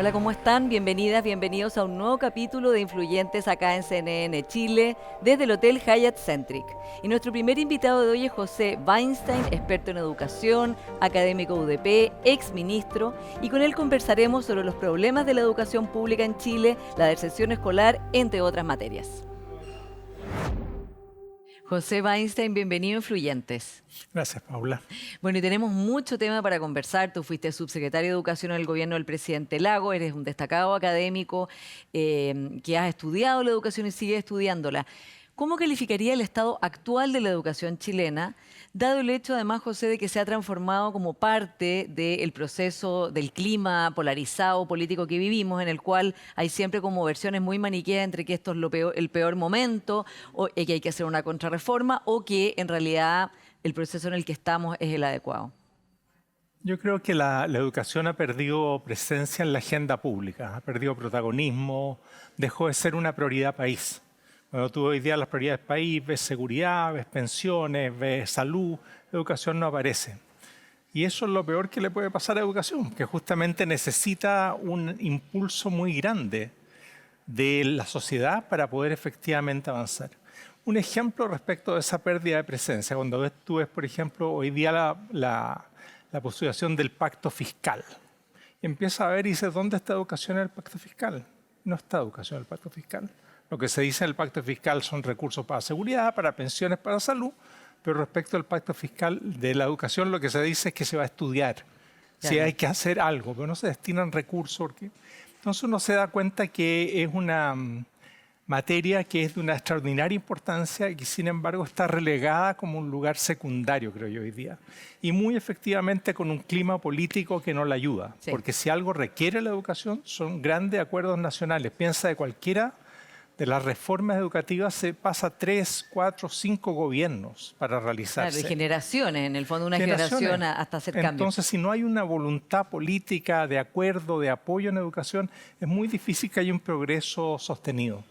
Hola, ¿cómo están? Bienvenidas, bienvenidos a un nuevo capítulo de Influyentes acá en CNN Chile, desde el Hotel Hyatt Centric. Y nuestro primer invitado de hoy es José Weinstein, experto en educación, académico UDP, ex ministro, y con él conversaremos sobre los problemas de la educación pública en Chile, la deserción escolar, entre otras materias. José Weinstein, bienvenido a Influyentes. Gracias, Paula. Bueno, y tenemos mucho tema para conversar. Tú fuiste subsecretario de Educación en el gobierno del presidente Lago, eres un destacado académico que has estudiado la educación y sigues estudiándola. ¿Cómo calificaría el estado actual de la educación chilena, dado el hecho, además, José, de que se ha transformado como parte del proceso del clima polarizado político que vivimos, en el cual hay siempre como versiones muy maniqueas entre que esto es el peor momento, o que hay que hacer una contrarreforma, o que en realidad el proceso en el que estamos es el adecuado? Yo creo que la educación ha perdido presencia en la agenda pública, ha perdido protagonismo, dejó de ser una prioridad país. Cuando tú hoy día las prioridades del país, ves seguridad, ves pensiones, ves salud, educación no aparece. Y eso es lo peor que le puede pasar a educación, que justamente necesita un impulso muy grande de la sociedad para poder efectivamente avanzar. Un ejemplo respecto de esa pérdida de presencia, cuando tú ves, por ejemplo, hoy día la postulación del pacto fiscal. Y empieza a ver y dice, ¿dónde está educación en el pacto fiscal? No está educación en el pacto fiscal. Lo que se dice en el pacto fiscal son recursos para seguridad, para pensiones, para salud, pero respecto al pacto fiscal de la educación lo que se dice es que se va a estudiar, si hay que hacer algo, pero no se destinan recursos. Entonces uno se da cuenta que es una materia que es de una extraordinaria importancia y que sin embargo está relegada como un lugar secundario, creo yo, hoy día. Y muy efectivamente con un clima político que no la ayuda, Sí. porque si algo requiere la educación son grandes acuerdos nacionales. Piensa de cualquiera de las reformas educativas se pasa 3, 4, 5 gobiernos para realizarse. Claro, y generaciones, en el fondo una generación hasta hacer cambios. Entonces, si no hay una voluntad política de acuerdo, de apoyo en educación, es muy difícil que haya un progreso sostenido.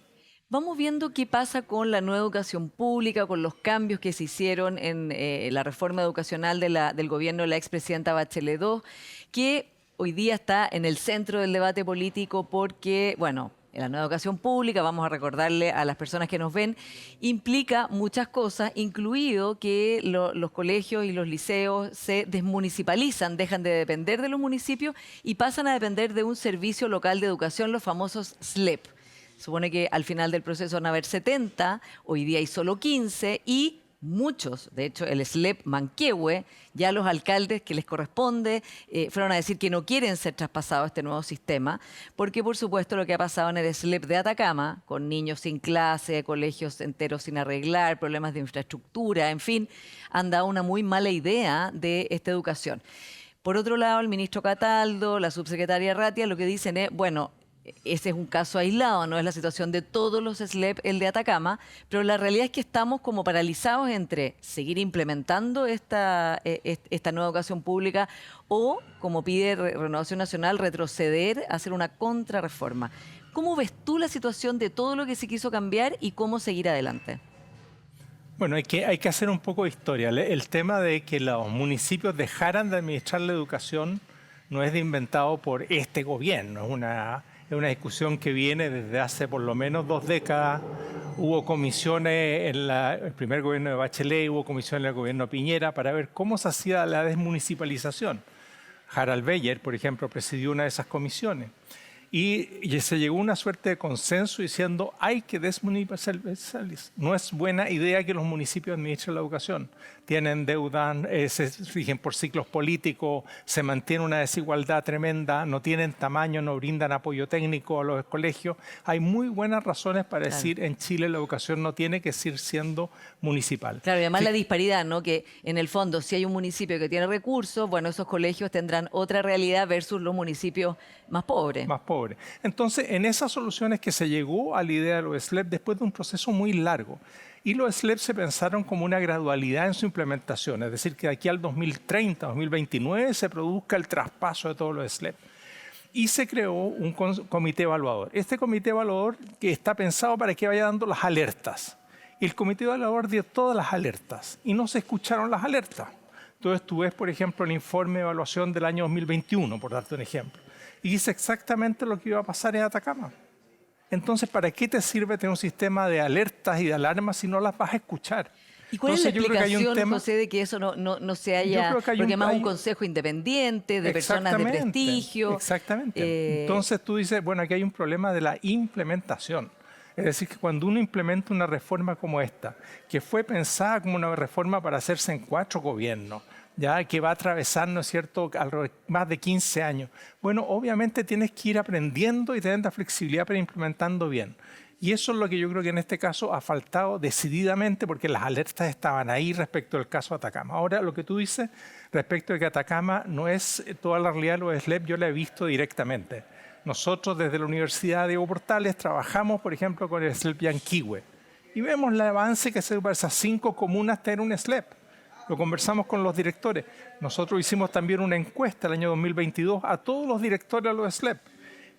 Vamos viendo qué pasa con la nueva educación pública, con los cambios que se hicieron en la reforma educacional del gobierno de la expresidenta Bachelet II, que hoy día está en el centro del debate político porque, bueno, la nueva educación pública, vamos a recordarle a las personas que nos ven, implica muchas cosas, incluido que los colegios y los liceos se desmunicipalizan, dejan de depender de los municipios y pasan a depender de un servicio local de educación, los famosos SLEP. Supone que al final del proceso van a haber 70, hoy día hay solo 15 y muchos, de hecho el SLEP Manquehue, ya los alcaldes que les corresponde fueron a decir que no quieren ser traspasados a este nuevo sistema, porque por supuesto lo que ha pasado en el SLEP de Atacama, con niños sin clase, colegios enteros sin arreglar, problemas de infraestructura, en fin, han dado una muy mala idea de esta educación. Por otro lado, el ministro Cataldo, la subsecretaria Ratia, lo que dicen es, bueno, ese es un caso aislado, no es la situación de todos los SLEP, el de Atacama, pero la realidad es que estamos como paralizados entre seguir implementando esta nueva educación pública o, como pide Renovación Nacional, retroceder, hacer una contrarreforma. ¿Cómo ves tú la situación de todo lo que se quiso cambiar y cómo seguir adelante? Bueno, hay que hacer un poco de historia. El tema de que los municipios dejaran de administrar la educación no es de inventado por este gobierno, es una discusión que viene desde hace por lo menos 2 décadas. Hubo comisiones en el primer gobierno de Bachelet, hubo comisiones en el gobierno de Piñera para ver cómo se hacía la desmunicipalización. Harald Beyer, por ejemplo, presidió una de esas comisiones. Y se llegó a una suerte de consenso diciendo hay que desmunicipalizar. No es buena idea que los municipios administren la educación. Tienen deudas, se rigen por ciclos políticos, se mantiene una desigualdad tremenda, no tienen tamaño, no brindan apoyo técnico a los colegios. Hay muy buenas razones para decir en Chile la educación no tiene que seguir siendo municipal. Claro, y además la disparidad, ¿no? Que en el fondo, si hay un municipio que tiene recursos, bueno, esos colegios tendrán otra realidad versus los municipios más pobres. Más pobres. Entonces, en esas soluciones que se llegó a la idea de los SLEP después de un proceso muy largo, y los SLEP se pensaron como una gradualidad en su implementación, es decir, que de aquí al 2030, 2029 se produzca el traspaso de todos los SLEP. Y se creó un comité evaluador. Este comité evaluador que está pensado para que vaya dando las alertas. Y el comité evaluador dio todas las alertas y no se escucharon las alertas. Entonces tú ves, por ejemplo, el informe de evaluación del año 2021, por darte un ejemplo. y dice exactamente lo que iba a pasar en Atacama. Entonces, ¿para qué te sirve tener un sistema de alertas y de alarmas si no las vas a escuchar? ¿Y cuál es la Entonces, yo creo que hay un explicación, tema. José, de que eso no se Yo haya, creo que porque además un consejo independiente de personas de Exactamente, prestigio? exactamente. Entonces tú dices, bueno, aquí hay un problema de la implementación. Es decir, que cuando uno implementa una reforma como esta, que fue pensada como una reforma para hacerse en 4 gobiernos, ya que va a atravesar, ¿no es cierto?, más de 15 años. Bueno, obviamente tienes que ir aprendiendo y tener la flexibilidad para ir implementando bien. Y eso es lo que yo creo que en este caso ha faltado decididamente, porque las alertas estaban ahí respecto al caso Atacama. Ahora, lo que tú dices respecto de que Atacama no es toda la realidad de los SLEP, yo la he visto directamente. Nosotros desde la Universidad de Diego Portales trabajamos, por ejemplo, con el SLEP Yanquihue y vemos el avance que se dio para esas 5 comunas tener un SLEP. Lo conversamos con los directores. Nosotros hicimos también una encuesta el año 2022 a todos los directores de los SLEP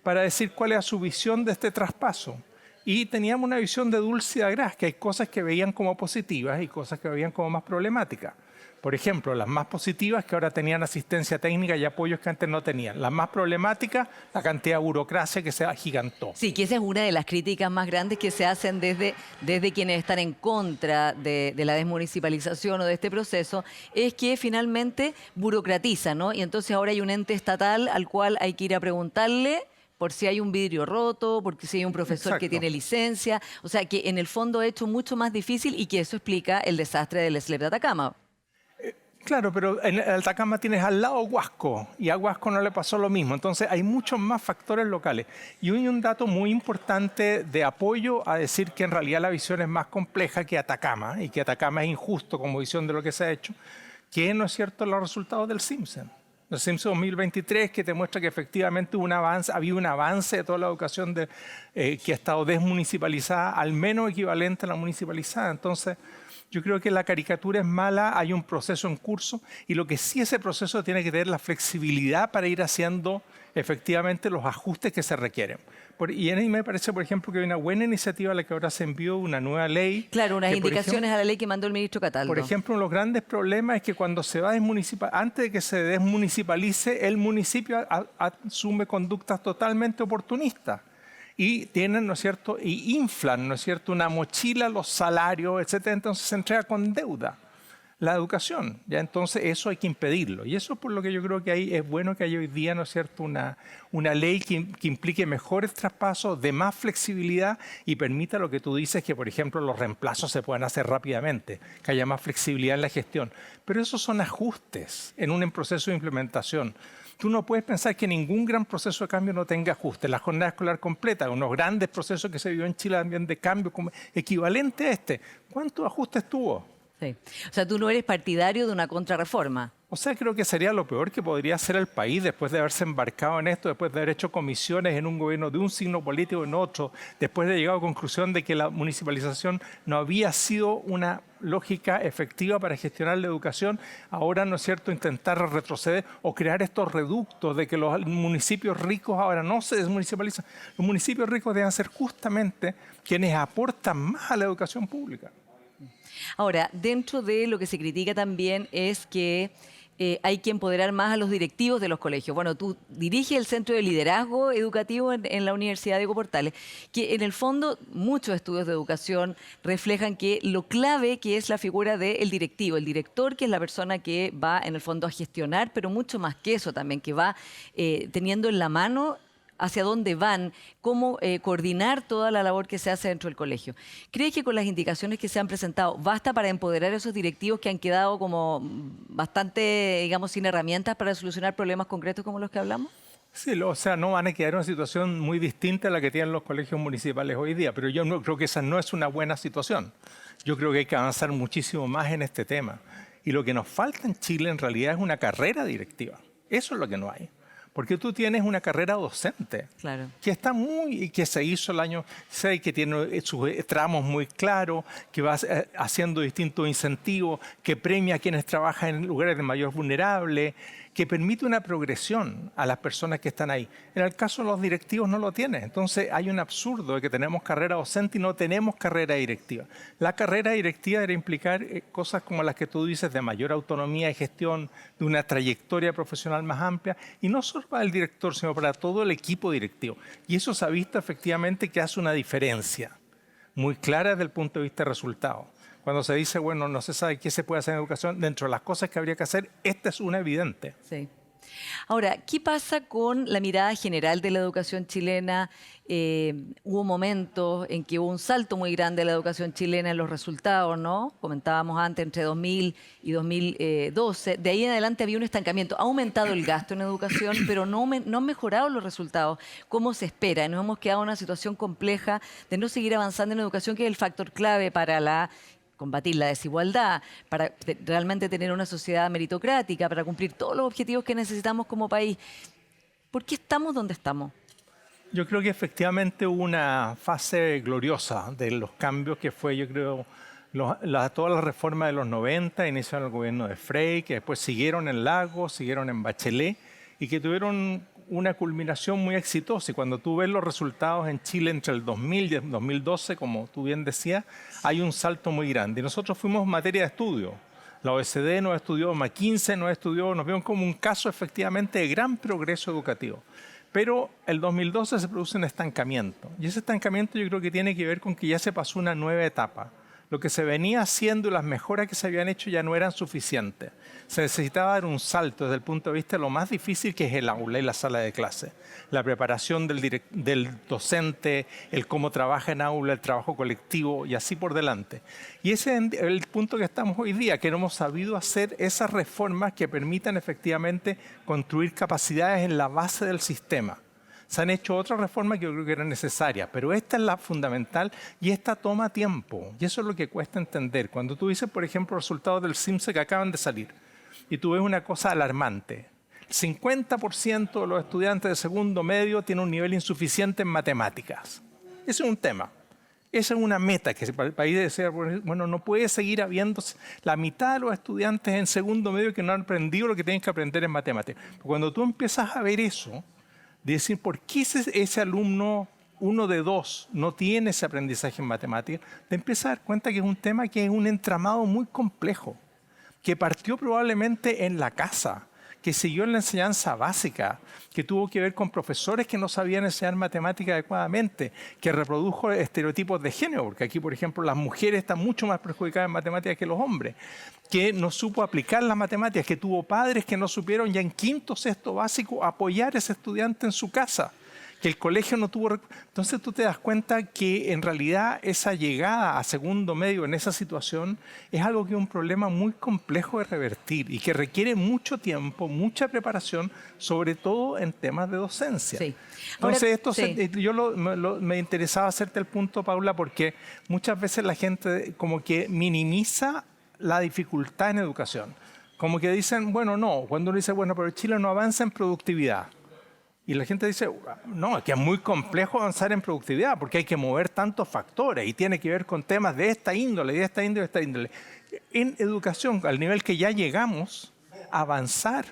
para decir cuál era su visión de este traspaso. Y teníamos una visión de dulce y de agraz, que hay cosas que veían como positivas y cosas que veían como más problemáticas. Por ejemplo, las más positivas que ahora tenían asistencia técnica y apoyos que antes no tenían. Las más problemáticas, la cantidad de burocracia que se agigantó. Sí, que esa es una de las críticas más grandes que se hacen desde quienes están en contra de la desmunicipalización o de este proceso, es que finalmente burocratiza, ¿no? Y entonces ahora hay un ente estatal al cual hay que ir a preguntarle por si hay un vidrio roto, porque si hay un profesor Exacto. que tiene licencia. O sea, que en el fondo ha hecho mucho más difícil y que eso explica el desastre del SLEP de Atacama. Claro, pero en Atacama tienes al lado Huasco y a Huasco no le pasó lo mismo. Entonces hay muchos más factores locales. Y hay un dato muy importante de apoyo a decir que en realidad la visión es más compleja que Atacama y que Atacama es injusto como visión de lo que se ha hecho, que no es cierto los resultados del Simpson. El Simpson 2023 que te muestra que efectivamente había un avance de toda la educación que ha estado desmunicipalizada, al menos equivalente a la municipalizada. Entonces, yo creo que la caricatura es mala, hay un proceso en curso y lo que sí ese proceso tiene que tener la flexibilidad para ir haciendo efectivamente los ajustes que se requieren. Y a mí me parece, por ejemplo, que hay una buena iniciativa a la que ahora se envió una nueva ley. Claro, unas que, indicaciones a la ley que mandó el ministro Cataldo. Por ejemplo, uno de los grandes problemas es que cuando se va a antes de que se desmunicipalice, el municipio asume conductas totalmente oportunistas. Y tienen, ¿no es cierto?, y inflan, ¿no es cierto?, una mochila, los salarios, etcétera. Entonces se entrega con deuda la educación. Ya entonces eso hay que impedirlo. Y eso es por lo que yo creo que ahí es bueno que haya hoy día, ¿no es cierto?, una ley que implique mejores traspasos, de más flexibilidad y permita lo que tú dices, que por ejemplo los reemplazos se puedan hacer rápidamente, que haya más flexibilidad en la gestión. Pero esos son ajustes en un proceso de implementación. Tú no puedes pensar que ningún gran proceso de cambio no tenga ajustes. La jornada escolar completa, unos grandes procesos que se vivió en Chile también de cambio como equivalente a este. ¿Cuántos ajustes tuvo? Sí. O sea, tú no eres partidario de una contrarreforma. O sea, creo que sería lo peor que podría hacer el país después de haberse embarcado en esto, después de haber hecho comisiones en un gobierno de un signo político en otro, después de llegar a la conclusión de que la municipalización no había sido una lógica efectiva para gestionar la educación. Ahora, ¿no es cierto?, intentar retroceder o crear estos reductos de que los municipios ricos ahora no se desmunicipalizan. Los municipios ricos deben ser justamente quienes aportan más a la educación pública. Ahora, dentro de lo que se critica también es que hay que empoderar más a los directivos de los colegios. Bueno, tú diriges el Centro de Liderazgo Educativo en la Universidad de Diego Portales, que en el fondo muchos estudios de educación reflejan que lo clave que es la figura del directivo, el director, que es la persona que va en el fondo a gestionar, pero mucho más que eso también, que va teniendo en la mano hacia dónde van, cómo coordinar toda la labor que se hace dentro del colegio. ¿Crees que con las indicaciones que se han presentado basta para empoderar a esos directivos que han quedado como bastante, digamos, sin herramientas para solucionar problemas concretos como los que hablamos? Sí, o sea, no van a quedar en una situación muy distinta a la que tienen los colegios municipales hoy día, pero yo no creo que esa no es una buena situación. Yo creo que hay que avanzar muchísimo más en este tema. Y lo que nos falta en Chile en realidad es una carrera directiva. Eso es lo que no hay. Porque tú tienes una carrera docente, claro, que está que se hizo el año 6, que tiene sus tramos muy claros, que va haciendo distintos incentivos, que premia a quienes trabajan en lugares de mayor vulnerable, que permite una progresión a las personas que están ahí. En el caso de los directivos no lo tiene. Entonces hay un absurdo de que tenemos carrera docente y no tenemos carrera directiva. La carrera directiva debe implicar cosas como las que tú dices, de mayor autonomía de gestión, de una trayectoria profesional más amplia, y no solo solo para el director, sino para todo el equipo directivo. Y eso se ha visto efectivamente que hace una diferencia muy clara desde el punto de vista de resultados. Cuando se dice, bueno, no se sabe qué se puede hacer en educación, dentro de las cosas que habría que hacer, esta es una evidente. Sí. Ahora, ¿qué pasa con la mirada general de la educación chilena? Hubo momentos en que hubo un salto muy grande de la educación chilena en los resultados, ¿no? Comentábamos antes, entre 2000 y 2012. De ahí en adelante había un estancamiento. Ha aumentado el gasto en educación, pero no han mejorado los resultados como se espera. Y nos hemos quedado en una situación compleja de no seguir avanzando en educación, que es el factor clave para combatir la desigualdad, para realmente tener una sociedad meritocrática, para cumplir todos los objetivos que necesitamos como país. ¿Por qué estamos donde estamos? Yo creo que efectivamente hubo una fase gloriosa de los cambios que fue, yo creo, toda la reforma de los 90, iniciaron el gobierno de Frey, que después siguieron en Lagos, siguieron en Bachelet, y que tuvieron una culminación muy exitosa. Y cuando tú ves los resultados en Chile entre el 2000 y el 2012, como tú bien decías, hay un salto muy grande. Y nosotros fuimos materia de estudio. La OECD nos estudió, McKinsey nos estudió, nos vieron como un caso efectivamente de gran progreso educativo. Pero el 2012 se produce un estancamiento. Y ese estancamiento yo creo que tiene que ver con que ya se pasó una nueva etapa. Lo que se venía haciendo y las mejoras que se habían hecho ya no eran suficientes. Se necesitaba dar un salto desde el punto de vista de lo más difícil, que es el aula y la sala de clase. La preparación del docente, el cómo trabaja en aula, el trabajo colectivo y así por delante. Y ese es el punto que estamos hoy día, que no hemos sabido hacer esas reformas que permitan efectivamente construir capacidades en la base del sistema. Se han hecho otras reformas que yo creo que eran necesarias, pero esta es la fundamental y esta toma tiempo. Y eso es lo que cuesta entender. Cuando tú dices, por ejemplo, los resultados del CIMSE que acaban de salir y tú ves una cosa alarmante. El 50% de los estudiantes de segundo medio tienen un nivel insuficiente en matemáticas. Ese es un tema. Esa es una meta que el país debe ser. Bueno, no puede seguir habiendo la mitad de los estudiantes en segundo medio que no han aprendido lo que tienen que aprender en matemáticas. Cuando tú empiezas a ver eso, de decir, ¿por qué ese alumno, uno de dos, no tiene ese aprendizaje en matemáticas? Te empiezas a dar cuenta que es un tema que es un entramado muy complejo, que partió probablemente en la casa, que siguió en la enseñanza básica, que tuvo que ver con profesores que no sabían enseñar matemáticas adecuadamente, que reprodujo estereotipos de género, porque aquí, por ejemplo, las mujeres están mucho más perjudicadas en matemáticas que los hombres, que no supo aplicar las matemáticas, que tuvo padres que no supieron ya en quinto, sexto básico apoyar a ese estudiante en su casa, que el colegio no tuvo. Entonces tú te das cuenta que en realidad esa llegada a segundo medio en esa situación es algo que es un problema muy complejo de revertir y que requiere mucho tiempo, mucha preparación, sobre todo en temas de docencia. Sí. Entonces Ahora, me interesaba hacerte el punto, Paula, porque muchas veces la gente como que minimiza la dificultad en educación. Como que dicen, bueno, no, cuando uno dice, bueno, pero Chile no avanza en productividad. Y la gente dice, no, es que es muy complejo avanzar en productividad porque hay que mover tantos factores y tiene que ver con temas de esta índole, de esta índole, de esta índole. En educación, al nivel que ya llegamos, avanzar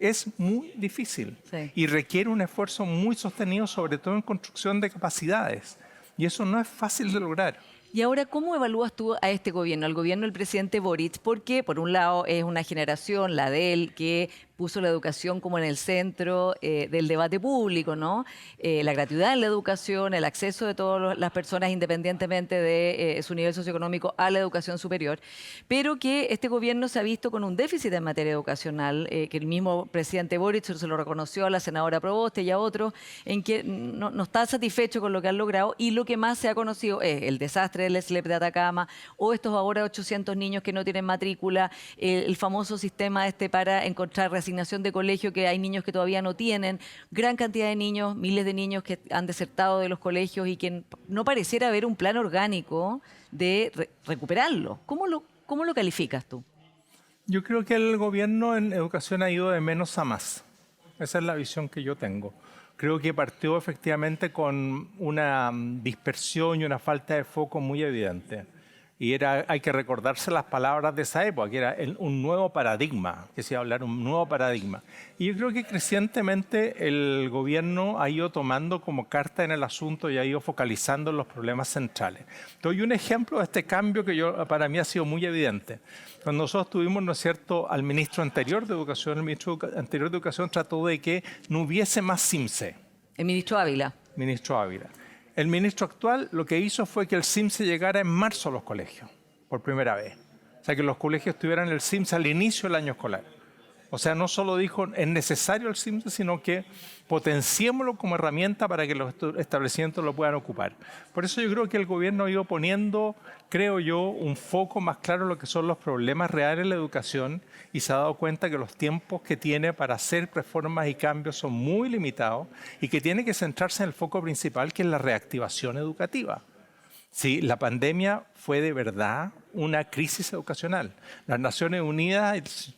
es muy difícil y requiere un esfuerzo muy sostenido, sobre todo en construcción de capacidades. Y eso no es fácil de lograr. y ahora, ¿cómo evalúas tú a este gobierno, al gobierno del presidente Boric? Porque, por un lado, es una generación, la de él, que puso la educación como en el centro del debate público, ¿no? La gratuidad en la educación, el acceso de todas las personas, independientemente de su nivel socioeconómico, a la educación superior, pero que este gobierno se ha visto con un déficit en materia educacional, que el mismo presidente Boric se lo reconoció a la senadora Proboste y a otros, en que no está satisfecho con lo que han logrado, y lo que más se ha conocido es el desastre del SLEP de Atacama, o estos ahora 800 niños que no tienen matrícula, el famoso sistema para encontrar reasignación de colegio, que hay niños que todavía no tienen, gran cantidad de niños, miles de niños que han desertado de los colegios y que no pareciera haber un plan orgánico de recuperarlo. ¿Cómo lo calificas tú? Yo creo que el gobierno en educación ha ido de menos a más. Esa es la visión que yo tengo. Creo que partió efectivamente con una dispersión y una falta de foco muy evidente. Y hay que recordarse las palabras de esa época, que era un nuevo paradigma, que se iba a hablar un nuevo paradigma. Y yo creo que crecientemente el gobierno ha ido tomando como carta en el asunto y ha ido focalizando en los problemas centrales. Doy un ejemplo de este cambio que para mí ha sido muy evidente. Cuando nosotros tuvimos, ¿no es cierto?, al ministro anterior de Educación, el ministro anterior de Educación trató de que no hubiese más CIMSE. El ministro Ávila. Ministro Ávila. El ministro actual lo que hizo fue que el CIMSE llegara en marzo a los colegios, por primera vez. O sea, que los colegios tuvieran el CIMSE al inicio del año escolar. O sea, no solo dijo es necesario el CIMSE, sino que potenciémoslo como herramienta para que los establecimientos lo puedan ocupar. Por eso yo creo que el gobierno ha ido poniendo, creo yo, un foco más claro en lo que son los problemas reales en la educación y se ha dado cuenta que los tiempos que tiene para hacer reformas y cambios son muy limitados y que tiene que centrarse en el foco principal, que es la reactivación educativa. Sí, la pandemia fue de verdad una crisis educacional. Las Naciones Unidas,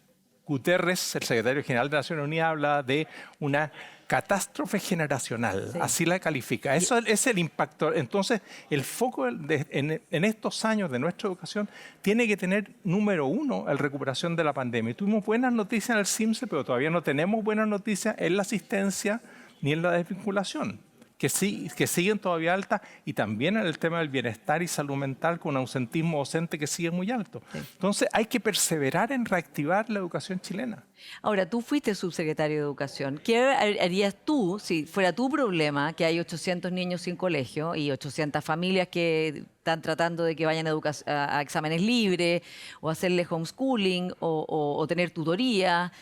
Guterres, el secretario general de Naciones Unidas, habla de una catástrofe generacional, sí. Así la califica. Eso es el impacto. Entonces, el foco en estos años de nuestra educación tiene que tener, número uno, la recuperación de la pandemia. Y tuvimos buenas noticias en el CIMSE, pero todavía no tenemos buenas noticias en la asistencia ni en la desvinculación, que siguen todavía altas, y también en el tema del bienestar y salud mental, con un ausentismo docente que sigue muy alto. Sí. Entonces hay que perseverar en reactivar la educación chilena. Ahora, tú fuiste subsecretario de Educación. ¿Qué harías tú si fuera tu problema que hay 800 niños sin colegio y 800 familias que están tratando de que vayan a exámenes libres o hacerle homeschooling o tener tutoría?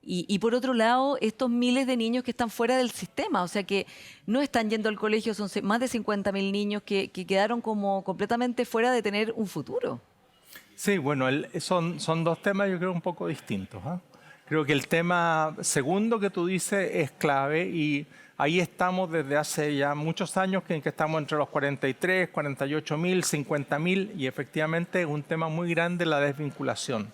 Y por otro lado, estos miles de niños que están fuera del sistema, o sea que no están yendo al colegio, son más de 50.000 niños que quedaron como completamente fuera de tener un futuro. Sí, bueno, son dos temas yo creo un poco distintos, ¿eh? Creo que el tema segundo que tú dices es clave y ahí estamos desde hace ya muchos años en que estamos entre los 43, 48.000, 50.000 y efectivamente es un tema muy grande la desvinculación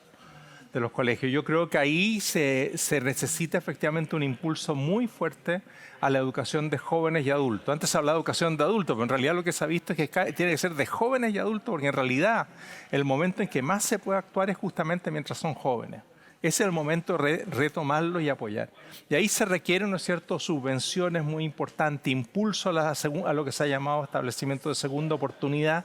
de los colegios. Yo creo que ahí se necesita efectivamente un impulso muy fuerte a la educación de jóvenes y adultos. Antes se hablaba de educación de adultos, pero en realidad lo que se ha visto es que tiene que ser de jóvenes y adultos, porque en realidad el momento en que más se puede actuar es justamente mientras son jóvenes. Ese es el momento de retomarlo y apoyar. Y ahí se requieren, ¿no es cierto?, subvenciones muy importantes, impulso a lo que se ha llamado establecimiento de segunda oportunidad,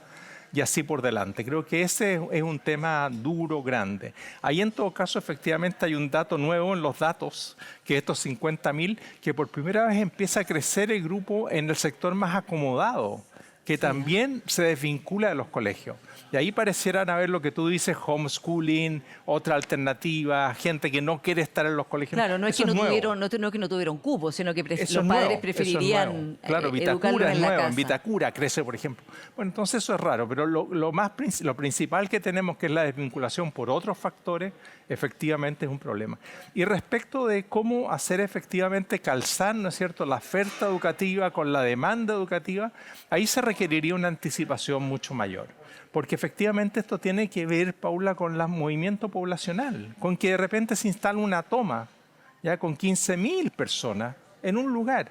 y así por delante. Creo que ese es un tema duro, grande. Ahí en todo caso efectivamente hay un dato nuevo en los datos, que estos 50.000, que por primera vez empieza a crecer el grupo en el sector más acomodado, que también se desvincula de los colegios. Y ahí parecieran haber lo que tú dices, homeschooling, otra alternativa, gente que no quiere estar en los colegios. Claro, no es que no tuvieron cupo, sino que los padres preferirían claro, educarlos en la casa. En Vitacura crece, por ejemplo. Bueno, entonces eso es raro, pero lo principal que tenemos, que es la desvinculación por otros factores, efectivamente es un problema. Y respecto de cómo hacer efectivamente calzar, ¿no es cierto?, la oferta educativa con la demanda educativa, ahí se requeriría una anticipación mucho mayor. Porque efectivamente esto tiene que ver, Paula, con el movimiento poblacional, con que de repente se instala una toma, ya con 15.000 personas en un lugar,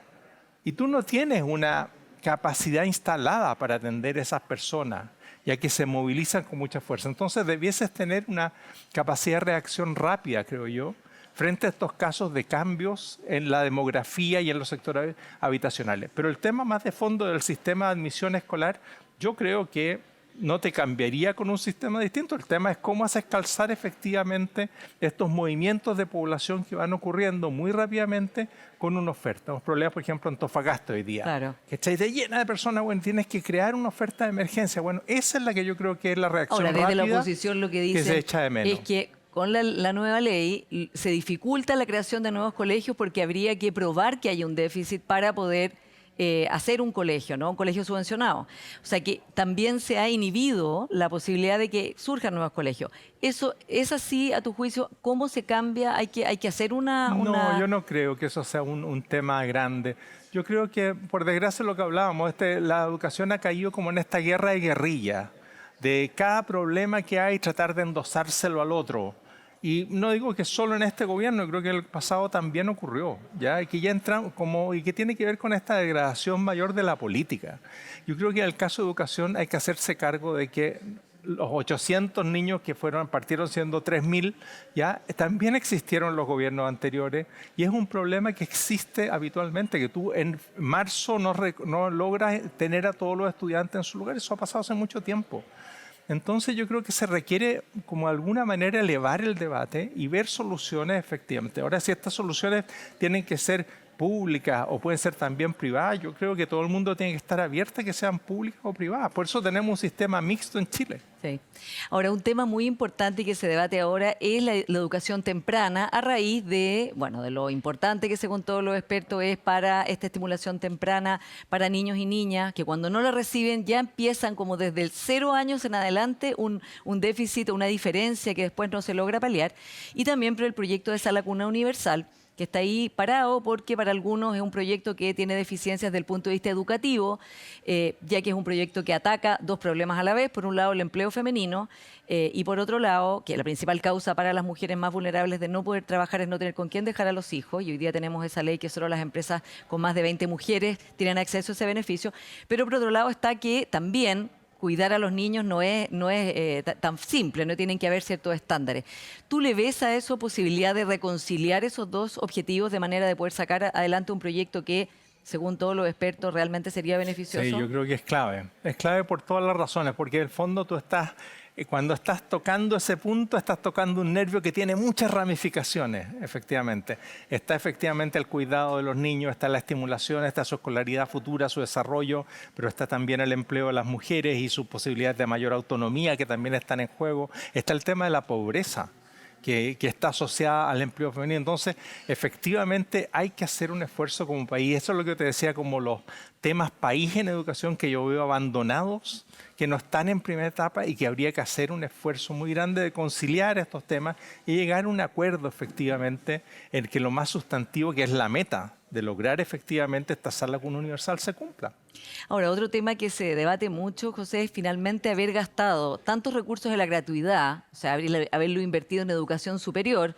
y tú no tienes una capacidad instalada para atender a esas personas, ya que se movilizan con mucha fuerza. Entonces debieses tener una capacidad de reacción rápida, creo yo, frente a estos casos de cambios en la demografía y en los sectores habitacionales. Pero el tema más de fondo del sistema de admisión escolar, yo creo que no te cambiaría con un sistema distinto. El tema es cómo haces calzar efectivamente estos movimientos de población que van ocurriendo muy rápidamente con una oferta. Un problema, por ejemplo, en Antofagasta hoy día, claro, que está llena de personas. Bueno, tienes que crear una oferta de emergencia. Bueno, esa es la que yo creo que es la reacción rápida. Ahora, desde la oposición lo que dicen que se echa de menos es que con la nueva ley se dificulta la creación de nuevos colegios porque habría que probar que hay un déficit para poder hacer un colegio, ¿no? Un colegio subvencionado. O sea que también se ha inhibido la posibilidad de que surjan nuevos colegios. ¿Eso es así, a tu juicio? ¿Cómo se cambia? ¿Hay que hacer una...? No, yo no creo que eso sea un tema grande. Yo creo que, por desgracia, lo que hablábamos, la educación ha caído como en esta guerra de guerrilla, de cada problema que hay tratar de endosárselo al otro. Y no digo que solo en este gobierno, creo que el pasado también ocurrió, ¿ya? Y que ya entramos y que tiene que ver con esta degradación mayor de la política. Yo creo que en el caso de educación hay que hacerse cargo de que los 800 niños que partieron siendo 3.000, ya también existieron en los gobiernos anteriores, y es un problema que existe habitualmente, que tú en marzo no logras tener a todos los estudiantes en su lugar. Eso ha pasado hace mucho tiempo. Entonces yo creo que se requiere como de alguna manera elevar el debate y ver soluciones efectivamente. Ahora, si estas soluciones tienen que ser públicas o pueden ser también privadas, yo creo que todo el mundo tiene que estar abierto a que sean públicas o privadas. Por eso tenemos un sistema mixto en Chile. Sí. Ahora, un tema muy importante que se debate ahora es la educación temprana a raíz de, bueno, de lo importante que según todos los expertos es para esta estimulación temprana para niños y niñas, que cuando no la reciben ya empiezan como desde el 0 años en adelante un déficit, una diferencia que después no se logra paliar. Y también por el proyecto de Sala Cuna Universal, que está ahí parado porque para algunos es un proyecto que tiene deficiencias desde el punto de vista educativo, ya que es un proyecto que ataca dos problemas a la vez. Por un lado, el empleo femenino y por otro lado, que la principal causa para las mujeres más vulnerables de no poder trabajar es no tener con quién dejar a los hijos. Y hoy día tenemos esa ley que solo las empresas con más de 20 mujeres tienen acceso a ese beneficio. Pero por otro lado está que también cuidar a los niños no es tan simple, no tienen que haber ciertos estándares. ¿Tú le ves a eso posibilidad de reconciliar esos dos objetivos de manera de poder sacar adelante un proyecto que, según todos los expertos, realmente sería beneficioso? Sí, yo creo que es clave. Es clave por todas las razones, porque en el fondo tú cuando estás tocando ese punto, estás tocando un nervio que tiene muchas ramificaciones, efectivamente. Está efectivamente el cuidado de los niños, está la estimulación, está su escolaridad futura, su desarrollo, pero está también el empleo de las mujeres y sus posibilidades de mayor autonomía que también están en juego. Está el tema de la pobreza, que está asociada al empleo femenino. Entonces, efectivamente, hay que hacer un esfuerzo como país. Eso es lo que te decía, como los temas país en educación que yo veo abandonados, que no están en primera etapa y que habría que hacer un esfuerzo muy grande de conciliar estos temas y llegar a un acuerdo, efectivamente, en que lo más sustantivo, que es la meta de lograr efectivamente esta Sala Cuna Universal, se cumpla. Ahora, otro tema que se debate mucho, José, es finalmente haber gastado tantos recursos de la gratuidad, o sea, haberlo invertido en educación superior,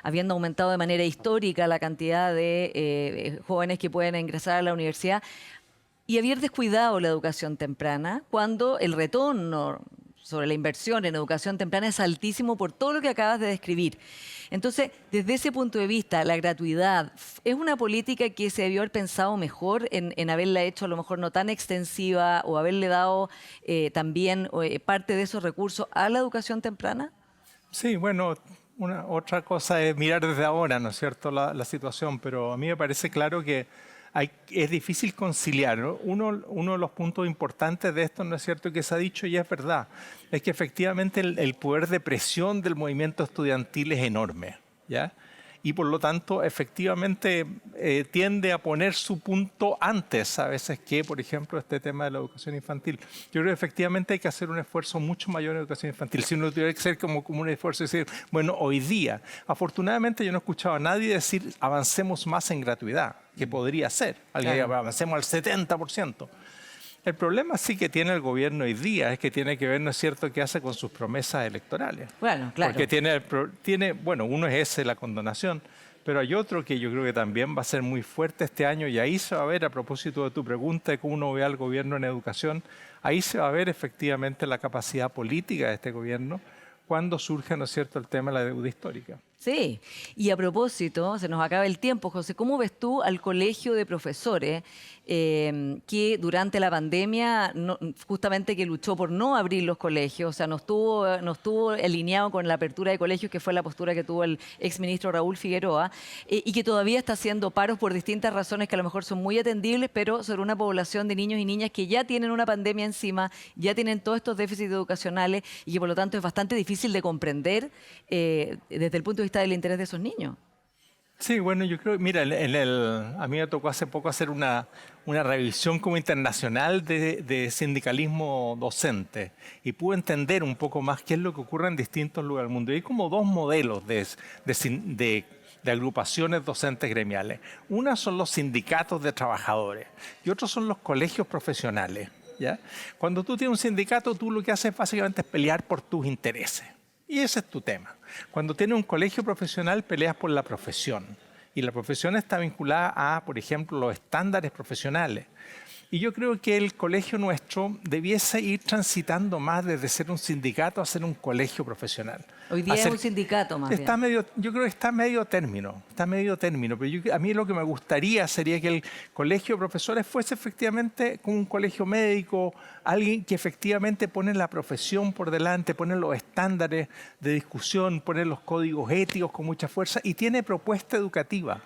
habiendo aumentado de manera histórica la cantidad de jóvenes que pueden ingresar a la universidad, y haber descuidado la educación temprana cuando el retorno sobre la inversión en educación temprana es altísimo por todo lo que acabas de describir. Entonces, desde ese punto de vista, la gratuidad es una política que se debió haber pensado mejor en haberla hecho a lo mejor no tan extensiva o haberle dado también parte de esos recursos a la educación temprana. Sí, bueno, otra cosa es mirar desde ahora, ¿no es cierto?, la situación, pero a mí me parece claro que es difícil conciliar, ¿no? Uno de los puntos importantes de esto, ¿no es cierto?, que se ha dicho y es verdad, es que efectivamente el poder de presión del movimiento estudiantil es enorme, ¿ya? Y por lo tanto, efectivamente, tiende a poner su punto antes a veces que, por ejemplo, este tema de la educación infantil. Yo creo que efectivamente hay que hacer un esfuerzo mucho mayor en educación infantil. Si uno tuviera que ser como un esfuerzo, decir, bueno, hoy día, afortunadamente yo no he escuchado a nadie decir avancemos más en gratuidad, que podría ser. Alguien diga, avancemos al 70%. El problema sí que tiene el gobierno hoy día es que tiene que ver, ¿no es cierto?, qué hace con sus promesas electorales. Bueno, claro. Porque bueno, uno es ese, la condonación, pero hay otro que yo creo que también va a ser muy fuerte este año y ahí se va a ver, a propósito de tu pregunta de cómo uno ve al gobierno en educación, ahí se va a ver efectivamente la capacidad política de este gobierno cuando surge, ¿no es cierto?, el tema de la deuda histórica. Sí, y a propósito, se nos acaba el tiempo, José, ¿cómo ves tú al colegio de profesores que durante la pandemia, justamente que luchó por no abrir los colegios, o sea, no estuvo alineado con la apertura de colegios, que fue la postura que tuvo el exministro Raúl Figueroa, y que todavía está haciendo paros por distintas razones que a lo mejor son muy atendibles, pero sobre una población de niños y niñas que ya tienen una pandemia encima, ya tienen todos estos déficits educacionales y que por lo tanto es bastante difícil de comprender desde el punto de vista del interés de esos niños? Sí, bueno, yo creo, mira, a mí me tocó hace poco hacer una revisión como internacional de sindicalismo docente y pude entender un poco más qué es lo que ocurre en distintos lugares del mundo. Y hay como dos modelos de agrupaciones docentes gremiales. Una son los sindicatos de trabajadores y otros son los colegios profesionales, ¿ya? Cuando tú tienes un sindicato, tú lo que haces básicamente es pelear por tus intereses. Y ese es tu tema. Cuando tienes un colegio profesional, peleas por la profesión. Y la profesión está vinculada a, por ejemplo, los estándares profesionales. Y yo creo que el colegio nuestro debiese ir transitando más desde ser un sindicato a ser un colegio profesional. Hoy día es un sindicato más Está bien. medio, yo creo que está medio término, pero a mí lo que me gustaría sería que el colegio de profesores fuese efectivamente como un colegio médico, alguien que efectivamente pone la profesión por delante, pone los estándares de discusión, pone los códigos éticos con mucha fuerza y tiene propuesta educativa.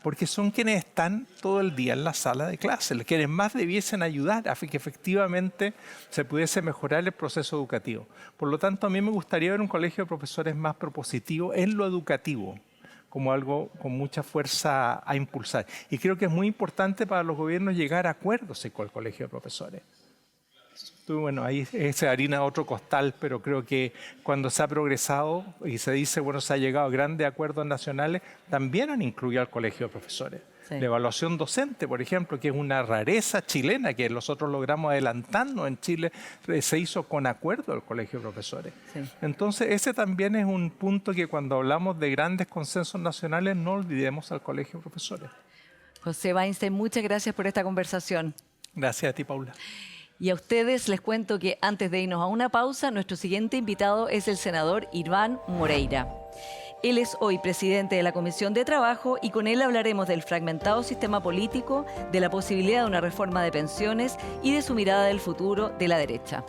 Porque son quienes están todo el día en la sala de clases, quienes más debiesen ayudar a que efectivamente se pudiese mejorar el proceso educativo. Por lo tanto, a mí me gustaría ver un colegio de profesores más propositivo en lo educativo, como algo con mucha fuerza a impulsar. Y creo que es muy importante para los gobiernos llegar a acuerdos con el colegio de profesores. Bueno, ahí se harina otro costal, pero creo que cuando se ha progresado y se dice, bueno, se ha llegado a grandes acuerdos nacionales, también han incluido al colegio de profesores. Sí. La evaluación docente, por ejemplo, que es una rareza chilena, que nosotros logramos adelantarnos en Chile, se hizo con acuerdo del colegio de profesores. Sí. Entonces, ese también es un punto que cuando hablamos de grandes consensos nacionales, no olvidemos al colegio de profesores. José Weinstein, muchas gracias por esta conversación. Gracias a ti, Paula. Y a ustedes les cuento que antes de irnos a una pausa, nuestro siguiente invitado es el senador Iván Moreira. Él es hoy presidente de la Comisión de Trabajo y con él hablaremos del fragmentado sistema político, de la posibilidad de una reforma de pensiones y de su mirada del futuro de la derecha.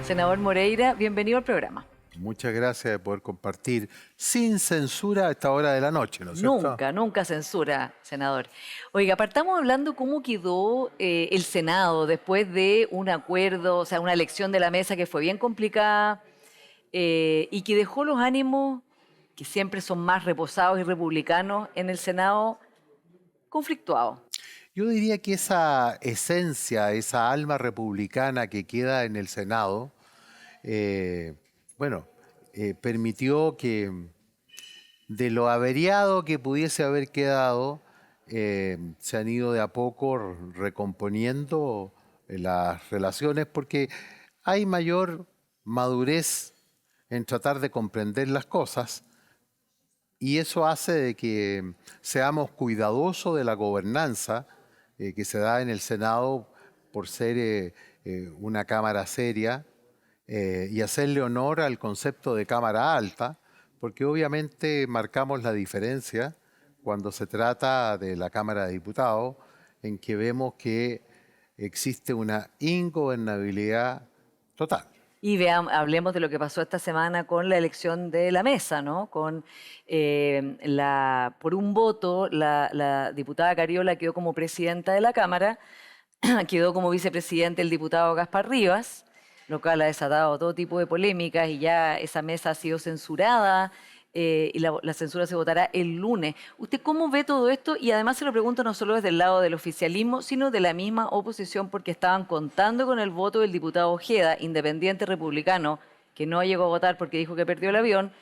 Senador Moreira, bienvenido al programa. Muchas gracias de poder compartir sin censura a esta hora de la noche, ¿no es cierto? Nunca, nunca censura, senador. Oiga, partamos hablando cómo quedó el Senado después de un acuerdo, o sea, una elección de la mesa que fue bien complicada y que dejó los ánimos, que siempre son más reposados y republicanos, en el Senado conflictuados. Yo diría que esa esencia, esa alma republicana que queda en el Senado, permitió que de lo averiado que pudiese haber quedado, se han ido de a poco recomponiendo las relaciones porque hay mayor madurez en tratar de comprender las cosas y eso hace de que seamos cuidadosos de la gobernanza que se da en el Senado por ser una Cámara seria, y hacerle honor al concepto de Cámara Alta, porque obviamente marcamos la diferencia cuando se trata de la Cámara de Diputados, en que vemos que existe una ingobernabilidad total. Y hablemos de lo que pasó esta semana con la elección de la mesa, ¿no? Con por un voto, la diputada Cariola quedó como presidenta de la Cámara, quedó como vicepresidente el diputado Gaspar Rivas, lo cual ha desatado todo tipo de polémicas y ya esa mesa ha sido censurada y la censura se votará el lunes. ¿Usted cómo ve todo esto? Y además se lo pregunto no solo desde el lado del oficialismo, sino de la misma oposición, porque estaban contando con el voto del diputado Ojeda, independiente republicano, que no llegó a votar porque dijo que perdió el avión,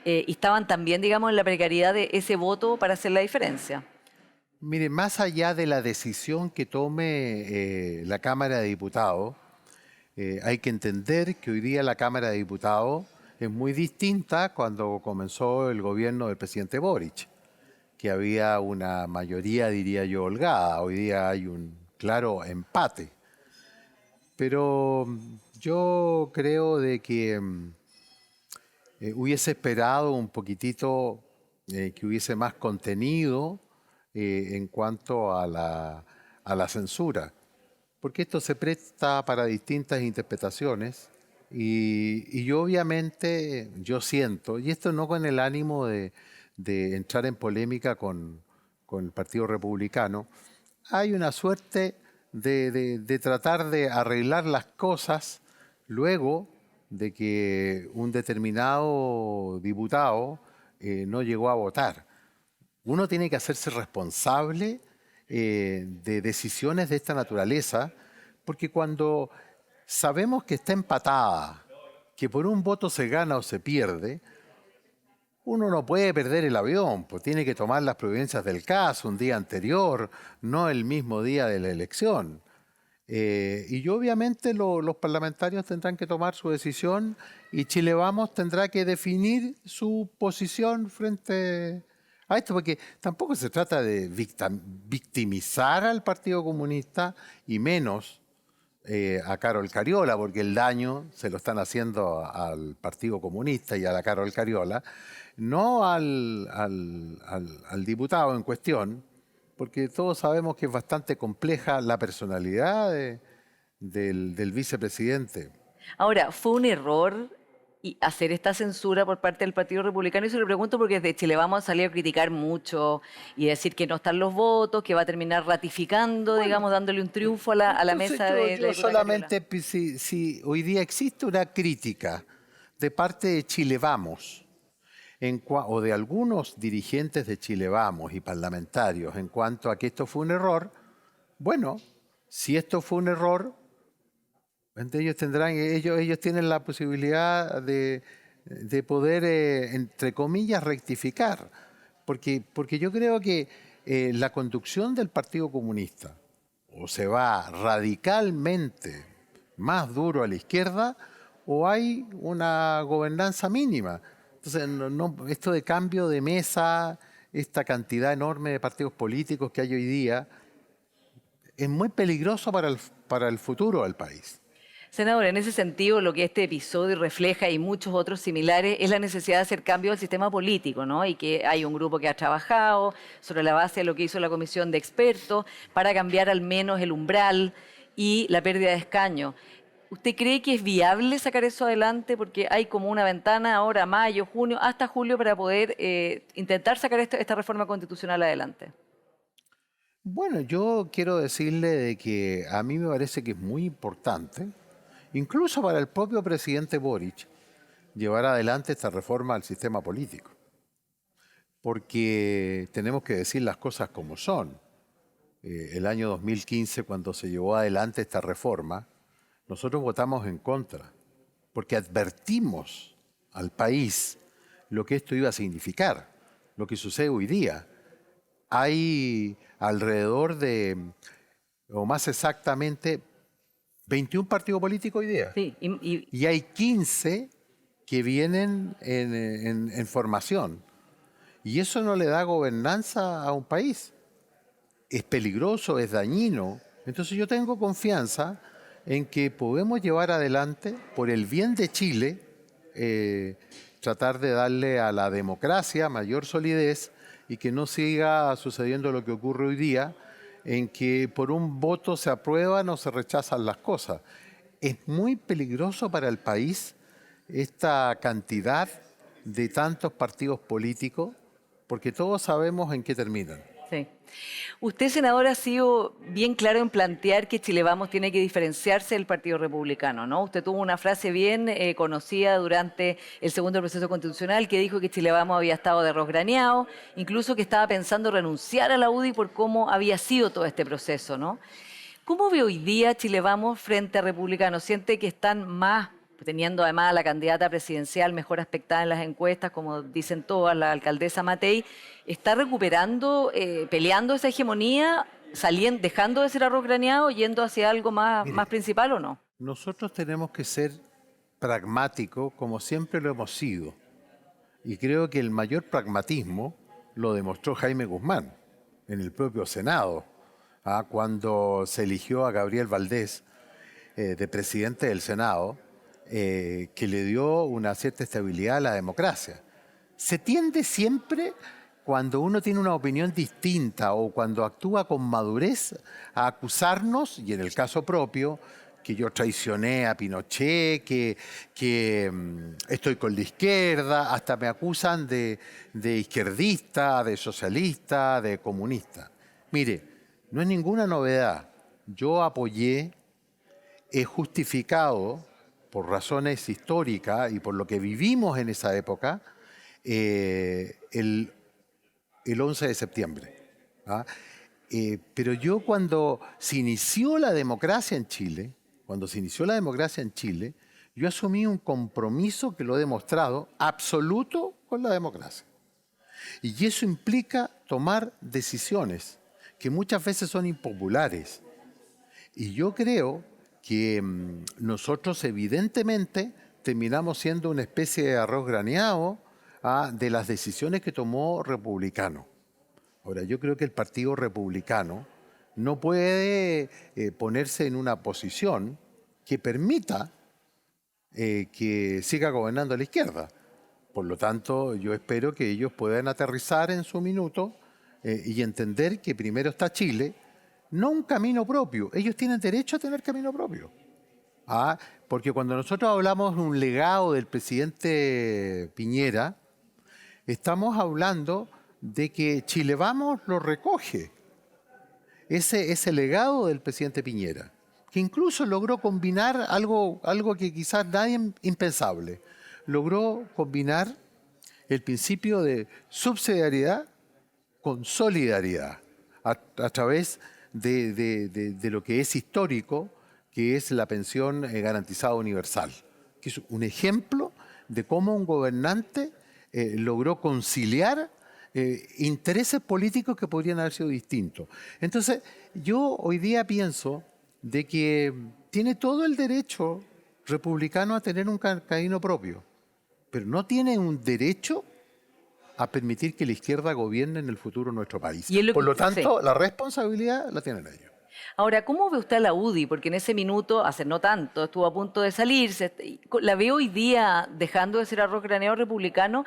y estaban también, digamos, en la precariedad de ese voto para hacer la diferencia. Mire, más allá de la decisión que tome la Cámara de Diputados, hay que entender que hoy día la Cámara de Diputados es muy distinta cuando comenzó el gobierno del presidente Boric, que había una mayoría, diría yo, holgada. Hoy día hay un claro empate. Pero yo creo de que hubiese esperado un poquitito que hubiese más contenido en cuanto a la censura, porque esto se presta para distintas interpretaciones y yo obviamente, yo siento, y esto no con el ánimo de entrar en polémica con el Partido Republicano, hay una suerte de tratar de arreglar las cosas luego de que un determinado diputado no llegó a votar. Uno tiene que hacerse responsable de decisiones de esta naturaleza, porque cuando sabemos que está empatada, que por un voto se gana o se pierde, uno no puede perder el avión, pues tiene que tomar las providencias del caso un día anterior, no el mismo día de la elección. Y obviamente los parlamentarios tendrán que tomar su decisión y Chile Vamos tendrá que definir su posición frente a esto, porque tampoco se trata de victimizar al Partido Comunista y menos a Carol Cariola, porque el daño se lo están haciendo al Partido Comunista y a la Carol Cariola, no al diputado en cuestión, porque todos sabemos que es bastante compleja la personalidad del vicepresidente. Ahora, ¿fue un error hacer esta censura por parte del Partido Republicano? Y se lo pregunto porque desde Chile Vamos a salir a criticar mucho y decir que no están los votos, que va a terminar ratificando, digamos, dándole un triunfo a la Entonces, mesa de la yo diputada solamente, Cariola. si hoy día existe una crítica de parte de Chile Vamos, o de algunos dirigentes de Chile Vamos y parlamentarios en cuanto a que esto fue un error, bueno, si esto fue un error, ellos tienen la posibilidad de poder, entre comillas, rectificar. Porque yo creo que la conducción del Partido Comunista o se va radicalmente más duro a la izquierda o hay una gobernanza mínima. Entonces, esto de cambio de mesa, esta cantidad enorme de partidos políticos que hay hoy día, es muy peligroso para el futuro del país. Senador, en ese sentido, lo que este episodio refleja y muchos otros similares es la necesidad de hacer cambios al sistema político, ¿no? Y que hay un grupo que ha trabajado sobre la base de lo que hizo la comisión de expertos para cambiar al menos el umbral y la pérdida de escaños. ¿Usted cree que es viable sacar eso adelante? Porque hay como una ventana ahora, mayo, junio, hasta julio, para poder intentar sacar esta reforma constitucional adelante. Bueno, yo quiero decirle de que a mí me parece que es muy importante, incluso para el propio presidente Boric, llevar adelante esta reforma al sistema político. Porque tenemos que decir las cosas como son. El año 2015, cuando se llevó adelante esta reforma, nosotros votamos en contra, porque advertimos al país lo que esto iba a significar, lo que sucede hoy día. Hay alrededor de, o más exactamente, 21 partidos políticos hoy día. Sí, Y hay 15 que vienen en formación. Y eso no le da gobernanza a un país. Es peligroso, es dañino. Entonces yo tengo confianza en que podemos llevar adelante, por el bien de Chile, tratar de darle a la democracia mayor solidez y que no siga sucediendo lo que ocurre hoy día, en que por un voto se aprueban o se rechazan las cosas. Es muy peligroso para el país esta cantidad de tantos partidos políticos, porque todos sabemos en qué terminan. sí. Usted, senador, ha sido bien claro en plantear que Chile Vamos tiene que diferenciarse del Partido Republicano, ¿no? Usted tuvo una frase bien conocida durante el segundo proceso constitucional que dijo que Chile Vamos había estado de arroz graneado, incluso que estaba pensando renunciar a la UDI por cómo había sido todo este proceso, ¿no? ¿Cómo ve hoy día Chile Vamos frente a Republicano? ¿Siente que están más, teniendo además a la candidata presidencial mejor aspectada en las encuestas, como dicen todas, la alcaldesa Matei, está recuperando, peleando esa hegemonía, dejando de ser arroz graneado, yendo hacia algo más principal o no? Nosotros tenemos que ser pragmáticos como siempre lo hemos sido. Y creo que el mayor pragmatismo lo demostró Jaime Guzmán en el propio Senado, cuando se eligió a Gabriel Valdés de presidente del Senado, que le dio una cierta estabilidad a la democracia. Se tiende siempre, cuando uno tiene una opinión distinta o cuando actúa con madurez, a acusarnos, y en el caso propio, que yo traicioné a Pinochet, que estoy con la izquierda, hasta me acusan de izquierdista, de socialista, de comunista. Mire, no es ninguna novedad. Yo apoyé, he justificado, por razones históricas y por lo que vivimos en esa época, el 11 de septiembre. Pero yo cuando se inició la democracia en Chile, yo asumí un compromiso que lo he demostrado absoluto con la democracia. Y eso implica tomar decisiones que muchas veces son impopulares. Y yo creo que nosotros evidentemente terminamos siendo una especie de arroz graneado de las decisiones que tomó Republicano. Ahora, yo creo que el Partido Republicano no puede ponerse en una posición que permita que siga gobernando la izquierda. Por lo tanto, yo espero que ellos puedan aterrizar en su minuto y entender que primero está Chile, no un camino propio. Ellos tienen derecho a tener camino propio. Porque cuando nosotros hablamos de un legado del presidente Piñera, estamos hablando de que Chile Vamos lo recoge. Ese legado del presidente Piñera, que incluso logró combinar algo que quizás nadie impensable. Logró combinar el principio de subsidiariedad con solidaridad a través de lo que es histórico, que es la pensión garantizada universal, que es un ejemplo de cómo un gobernante logró conciliar intereses políticos que podrían haber sido distintos. Entonces, yo hoy día pienso de que tiene todo el derecho republicano a tener un camino propio, pero no tiene un derecho a permitir que la izquierda gobierne en el futuro nuestro país. Por lo tanto, la responsabilidad la tienen ellos. Ahora, ¿cómo ve usted a la UDI? Porque en ese minuto, hace no tanto, estuvo a punto de salirse. La veo hoy día dejando de ser arroz graneado republicano.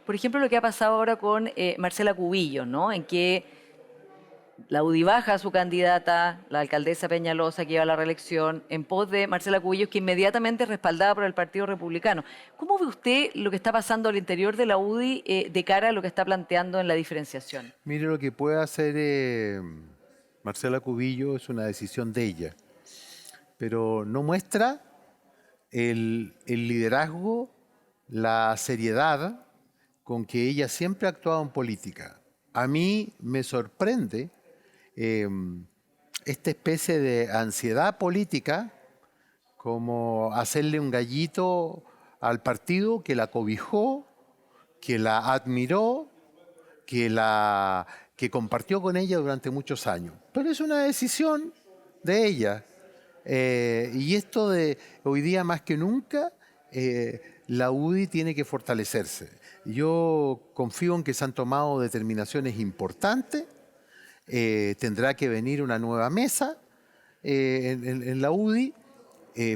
Por ejemplo, lo que ha pasado ahora con Marcela Cubillos, ¿no? En que la UDI baja a su candidata, la alcaldesa Peñalosa, que iba a la reelección, en pos de Marcela Cubillos, que inmediatamente es respaldada por el Partido Republicano. ¿Cómo ve usted lo que está pasando al interior de la UDI de cara a lo que está planteando en la diferenciación? Mire, lo que puede hacer Marcela Cubillos es una decisión de ella, pero no muestra el liderazgo, la seriedad con que ella siempre ha actuado en política. A mí me sorprende esta especie de ansiedad política, como hacerle un gallito al partido que la cobijó, que la admiró, que compartió con ella durante muchos años. Pero es una decisión de ella. Y esto de hoy día más que nunca, la UDI tiene que fortalecerse. Yo confío en que se han tomado determinaciones importantes. Tendrá que venir una nueva mesa en la UDI,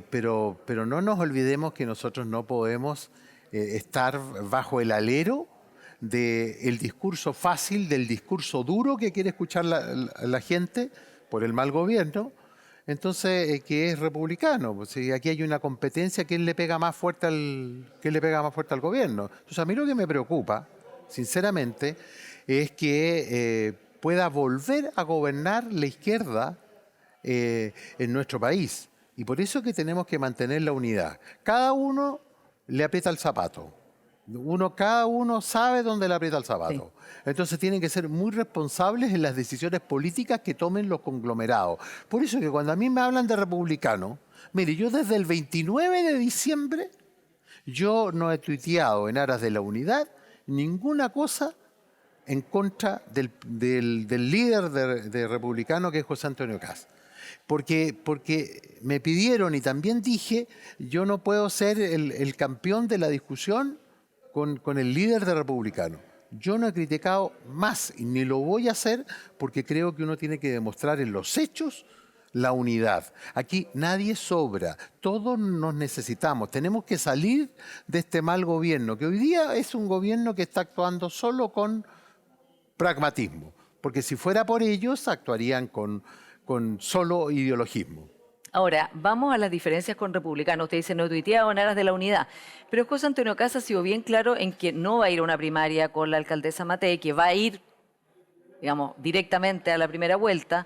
pero no nos olvidemos que nosotros no podemos estar bajo el alero del discurso fácil, del discurso duro que quiere escuchar la gente por el mal gobierno. Entonces, que es republicano. Pues, si aquí hay una competencia, ¿quién le pega más fuerte al gobierno? Entonces, a mí lo que me preocupa, sinceramente, es que pueda volver a gobernar la izquierda en nuestro país. Y por eso es que tenemos que mantener la unidad. Cada uno le aprieta el zapato. Cada uno sabe dónde le aprieta el zapato. Sí. Entonces tienen que ser muy responsables en las decisiones políticas que tomen los conglomerados. Por eso que cuando a mí me hablan de republicano, mire, yo desde el 29 de diciembre, yo no he tuiteado en aras de la unidad ninguna cosa en contra del líder de republicano, que es José Antonio Kast. Porque me pidieron y también dije, yo no puedo ser el campeón de la discusión con el líder de republicano. Yo no he criticado más y ni lo voy a hacer porque creo que uno tiene que demostrar en los hechos la unidad. Aquí nadie sobra, todos nos necesitamos. Tenemos que salir de este mal gobierno, que hoy día es un gobierno que está actuando solo con pragmatismo, porque si fuera por ellos actuarían con solo ideologismo. Ahora, vamos a las diferencias con republicanos. Usted dice, no he tuiteado en aras de la unidad. Pero José Antonio Kast ha sido bien claro en que no va a ir a una primaria con la alcaldesa Matei, que va a ir, digamos, directamente a la primera vuelta,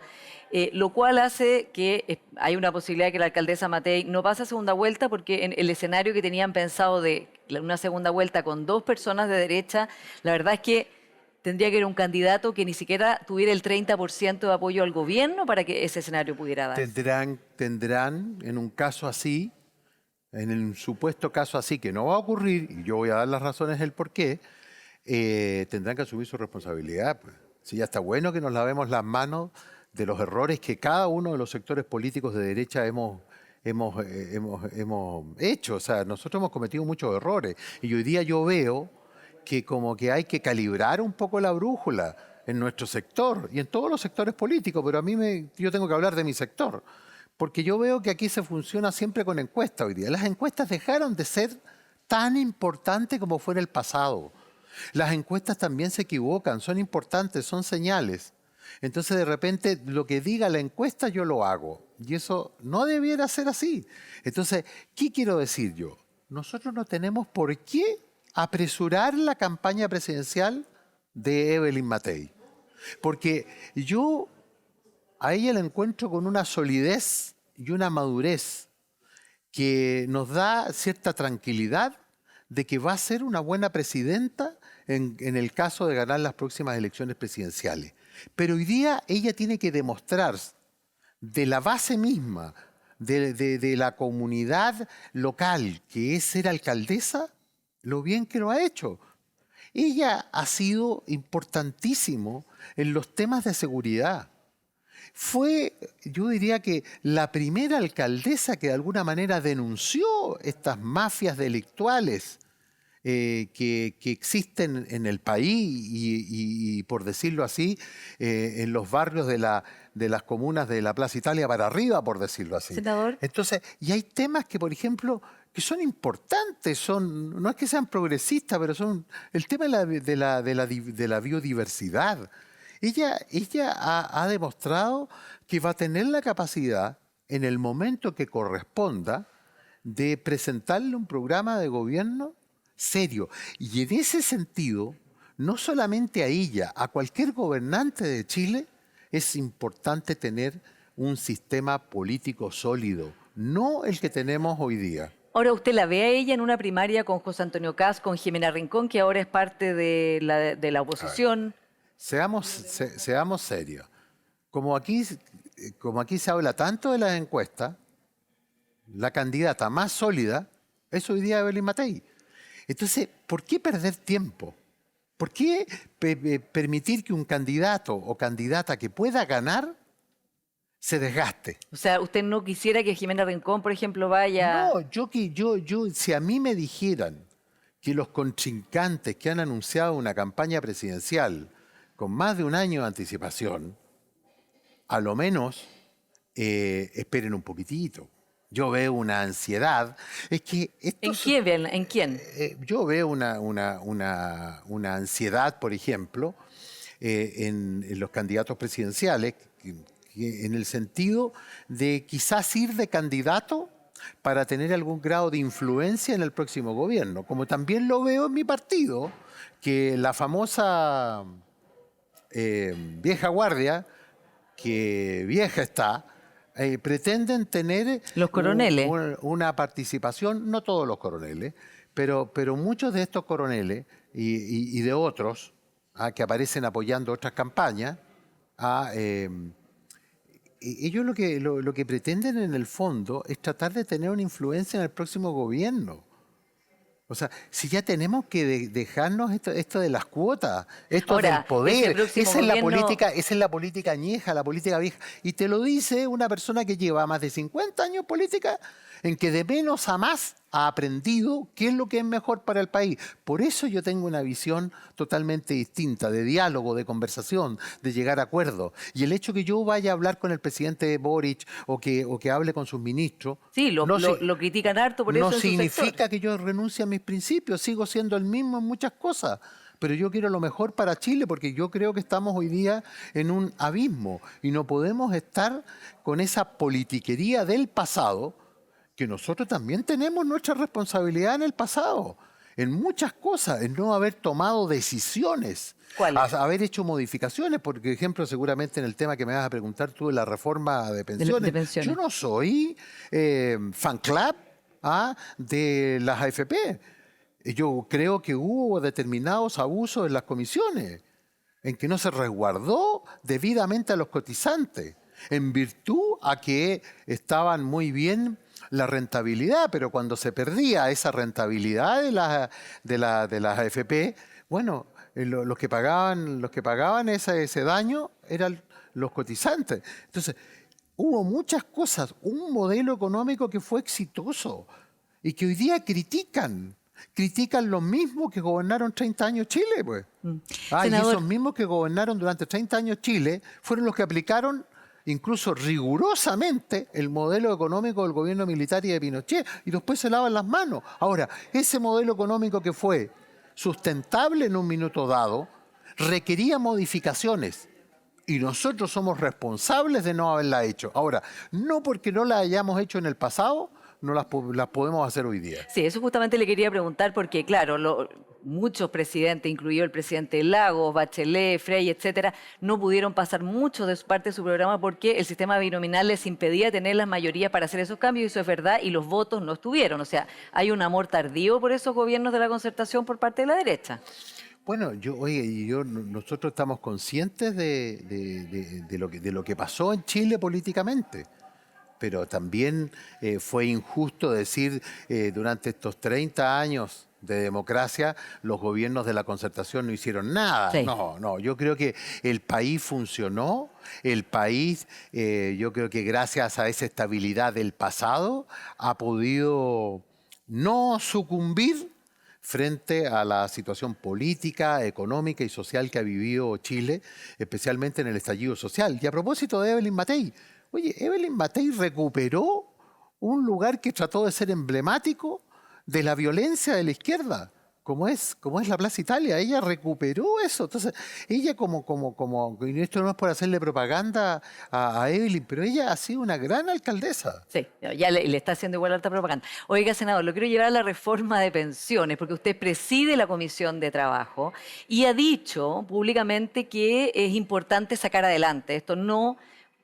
lo cual hace que hay una posibilidad de que la alcaldesa Matei no pase a segunda vuelta, porque en el escenario que tenían pensado de una segunda vuelta con 2 personas de derecha, la verdad es que tendría que ir un candidato que ni siquiera tuviera el 30% de apoyo al gobierno para que ese escenario pudiera darse. Tendrán, en un caso así, en un supuesto caso así, que no va a ocurrir, y yo voy a dar las razones del por qué, tendrán que asumir su responsabilidad, pues. Sí, ya está bueno que nos lavemos las manos de los errores que cada uno de los sectores políticos de derecha hemos hecho. O sea, nosotros hemos cometido muchos errores. Y hoy día yo veo que como que hay que calibrar un poco la brújula en nuestro sector y en todos los sectores políticos, pero yo tengo que hablar de mi sector, porque yo veo que aquí se funciona siempre con encuestas hoy día. Las encuestas dejaron de ser tan importantes como fue en el pasado. Las encuestas también se equivocan, son importantes, son señales. Entonces, de repente, lo que diga la encuesta yo lo hago. Y eso no debiera ser así. Entonces, ¿qué quiero decir yo? Nosotros no tenemos por qué apresurar la campaña presidencial de Evelyn Matei. Porque yo a ella la encuentro con una solidez y una madurez que nos da cierta tranquilidad de que va a ser una buena presidenta en el caso de ganar las próximas elecciones presidenciales. Pero hoy día ella tiene que demostrar de la base misma, de la comunidad local, que es ser alcaldesa, lo bien que lo ha hecho. Ella ha sido importantísimo en los temas de seguridad. Fue, yo diría que la primera alcaldesa que de alguna manera denunció estas mafias delictuales que existen en el país y, por decirlo así, en los barrios de las comunas de la Plaza Italia para arriba, por decirlo así. Senador. Entonces, y hay temas que, por ejemplo, que son importantes, no es que sean progresistas, pero son el tema de la biodiversidad. Ella ha demostrado que va a tener la capacidad, en el momento que corresponda, de presentarle un programa de gobierno serio. Y en ese sentido, no solamente a ella, a cualquier gobernante de Chile, es importante tener un sistema político sólido, no el que tenemos hoy día. Ahora, ¿usted la ve a ella en una primaria con José Antonio Kast, con Jimena Rincón, que ahora es parte de la oposición? Seamos serios. Como aquí se habla tanto de las encuestas, la candidata más sólida es hoy día Evelyn Matei. Entonces, ¿por qué perder tiempo? ¿Por qué permitir que un candidato o candidata que pueda ganar se desgaste? O sea, ¿usted no quisiera que Jimena Rincón, por ejemplo, vaya...? No, si a mí me dijeran que los contrincantes que han anunciado una campaña presidencial con más de un año de anticipación, a lo menos esperen un poquitito. Yo veo una ansiedad. Es que ¿En quién? ¿En quién? Yo veo una ansiedad, por ejemplo, en los candidatos presidenciales, en el sentido de quizás ir de candidato para tener algún grado de influencia en el próximo gobierno. Como también lo veo en mi partido, que la famosa vieja guardia, que vieja está, pretenden tener Los coroneles. una participación, no todos los coroneles, pero muchos de estos coroneles y de otros que aparecen apoyando otras campañas, ellos lo que pretenden en el fondo es tratar de tener una influencia en el próximo gobierno. O sea, si ya tenemos que dejarnos esto de las cuotas, esto Ahora, del poder, ese esa es gobierno... la política añeja, la política vieja. Y te lo dice una persona que lleva más de 50 años en política, en que de menos a más ha aprendido qué es lo que es mejor para el país. Por eso yo tengo una visión totalmente distinta, de diálogo, de conversación, de llegar a acuerdos. Y el hecho que yo vaya a hablar con el presidente Boric o que hable con sus ministros... Sí, lo critican harto por eso no en su significa sector. que yo renuncie a mis principios, sigo siendo el mismo en muchas cosas. Pero yo quiero lo mejor para Chile porque yo creo que estamos hoy día en un abismo y no podemos estar con esa politiquería del pasado, que nosotros también tenemos nuestra responsabilidad en el pasado, en muchas cosas, en no haber tomado decisiones, ¿Cuáles? haber hecho modificaciones. Por ejemplo, seguramente en el tema que me vas a preguntar tú de la reforma de pensiones, de pensiones. yo no soy fan club de las AFP. Yo creo que hubo determinados abusos en las comisiones, en que no se resguardó debidamente a los cotizantes, en virtud a que estaban muy bien la rentabilidad, pero cuando se perdía esa rentabilidad de las AFP, bueno, los que pagaban ese daño eran los cotizantes. Entonces, hubo muchas cosas, un modelo económico que fue exitoso y que hoy día critican los mismos que gobernaron 30 años Chile, pues. Y Senador, esos mismos que gobernaron durante 30 años Chile fueron los que aplicaron incluso rigurosamente el modelo económico del gobierno militar y de Pinochet, y después se lavan las manos. Ahora, ese modelo económico que fue sustentable en un minuto dado, requería modificaciones. Y nosotros somos responsables de no haberla hecho. Ahora, no porque no la hayamos hecho en el pasado, no las podemos hacer hoy día. sí, eso justamente le quería preguntar porque, claro, muchos presidentes, incluido el presidente Lagos, Bachelet, Frey, etcétera, no pudieron pasar mucho de su parte de su programa porque el sistema binominal les impedía tener las mayorías para hacer esos cambios, y eso es verdad, y los votos no estuvieron. O sea, hay un amor tardío por esos gobiernos de la concertación por parte de la derecha. Bueno, nosotros estamos conscientes de lo que pasó en Chile políticamente. Pero también fue injusto decir durante estos 30 años de democracia los gobiernos de la concertación no hicieron nada. Sí. No, yo creo que el país funcionó, el país, yo creo que gracias a esa estabilidad del pasado ha podido no sucumbir frente a la situación política, económica y social que ha vivido Chile, especialmente en el estallido social. Y a propósito de Evelyn Matei, oye, Evelyn Matei recuperó un lugar que trató de ser emblemático de la violencia de la izquierda, como es la Plaza Italia. Ella recuperó eso. Entonces, ella y esto no es por hacerle propaganda a Evelyn, pero ella ha sido una gran alcaldesa. Sí, ya le está haciendo igual alta propaganda. Oiga, senador, lo quiero llevar a la reforma de pensiones, porque usted preside la Comisión de Trabajo y ha dicho públicamente que es importante sacar adelante esto, no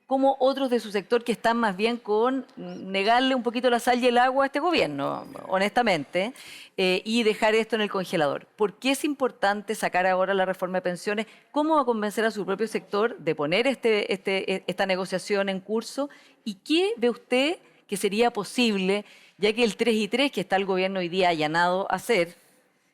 como otros de su sector que están más bien con negarle un poquito la sal y el agua a este gobierno, honestamente, y dejar esto en el congelador. ¿Por qué es importante sacar ahora la reforma de pensiones? ¿Cómo va a convencer a su propio sector de poner esta negociación en curso? ¿Y qué ve usted que sería posible, ya que el 3 y 3 que está el gobierno hoy día allanado a hacer,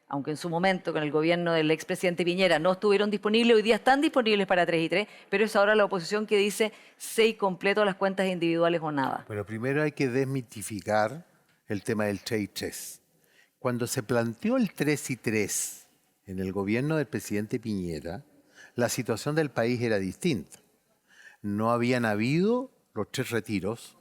aunque en su momento con el gobierno del expresidente Piñera no estuvieron disponibles, hoy día están disponibles para 3 y 3, pero es ahora la oposición que dice 6 completo las cuentas individuales o nada? Pero primero hay que desmitificar el tema del 3 y 3. Cuando se planteó el 3 y 3 en el gobierno del presidente Piñera, la situación del país era distinta. No habían habido los 3 retiros,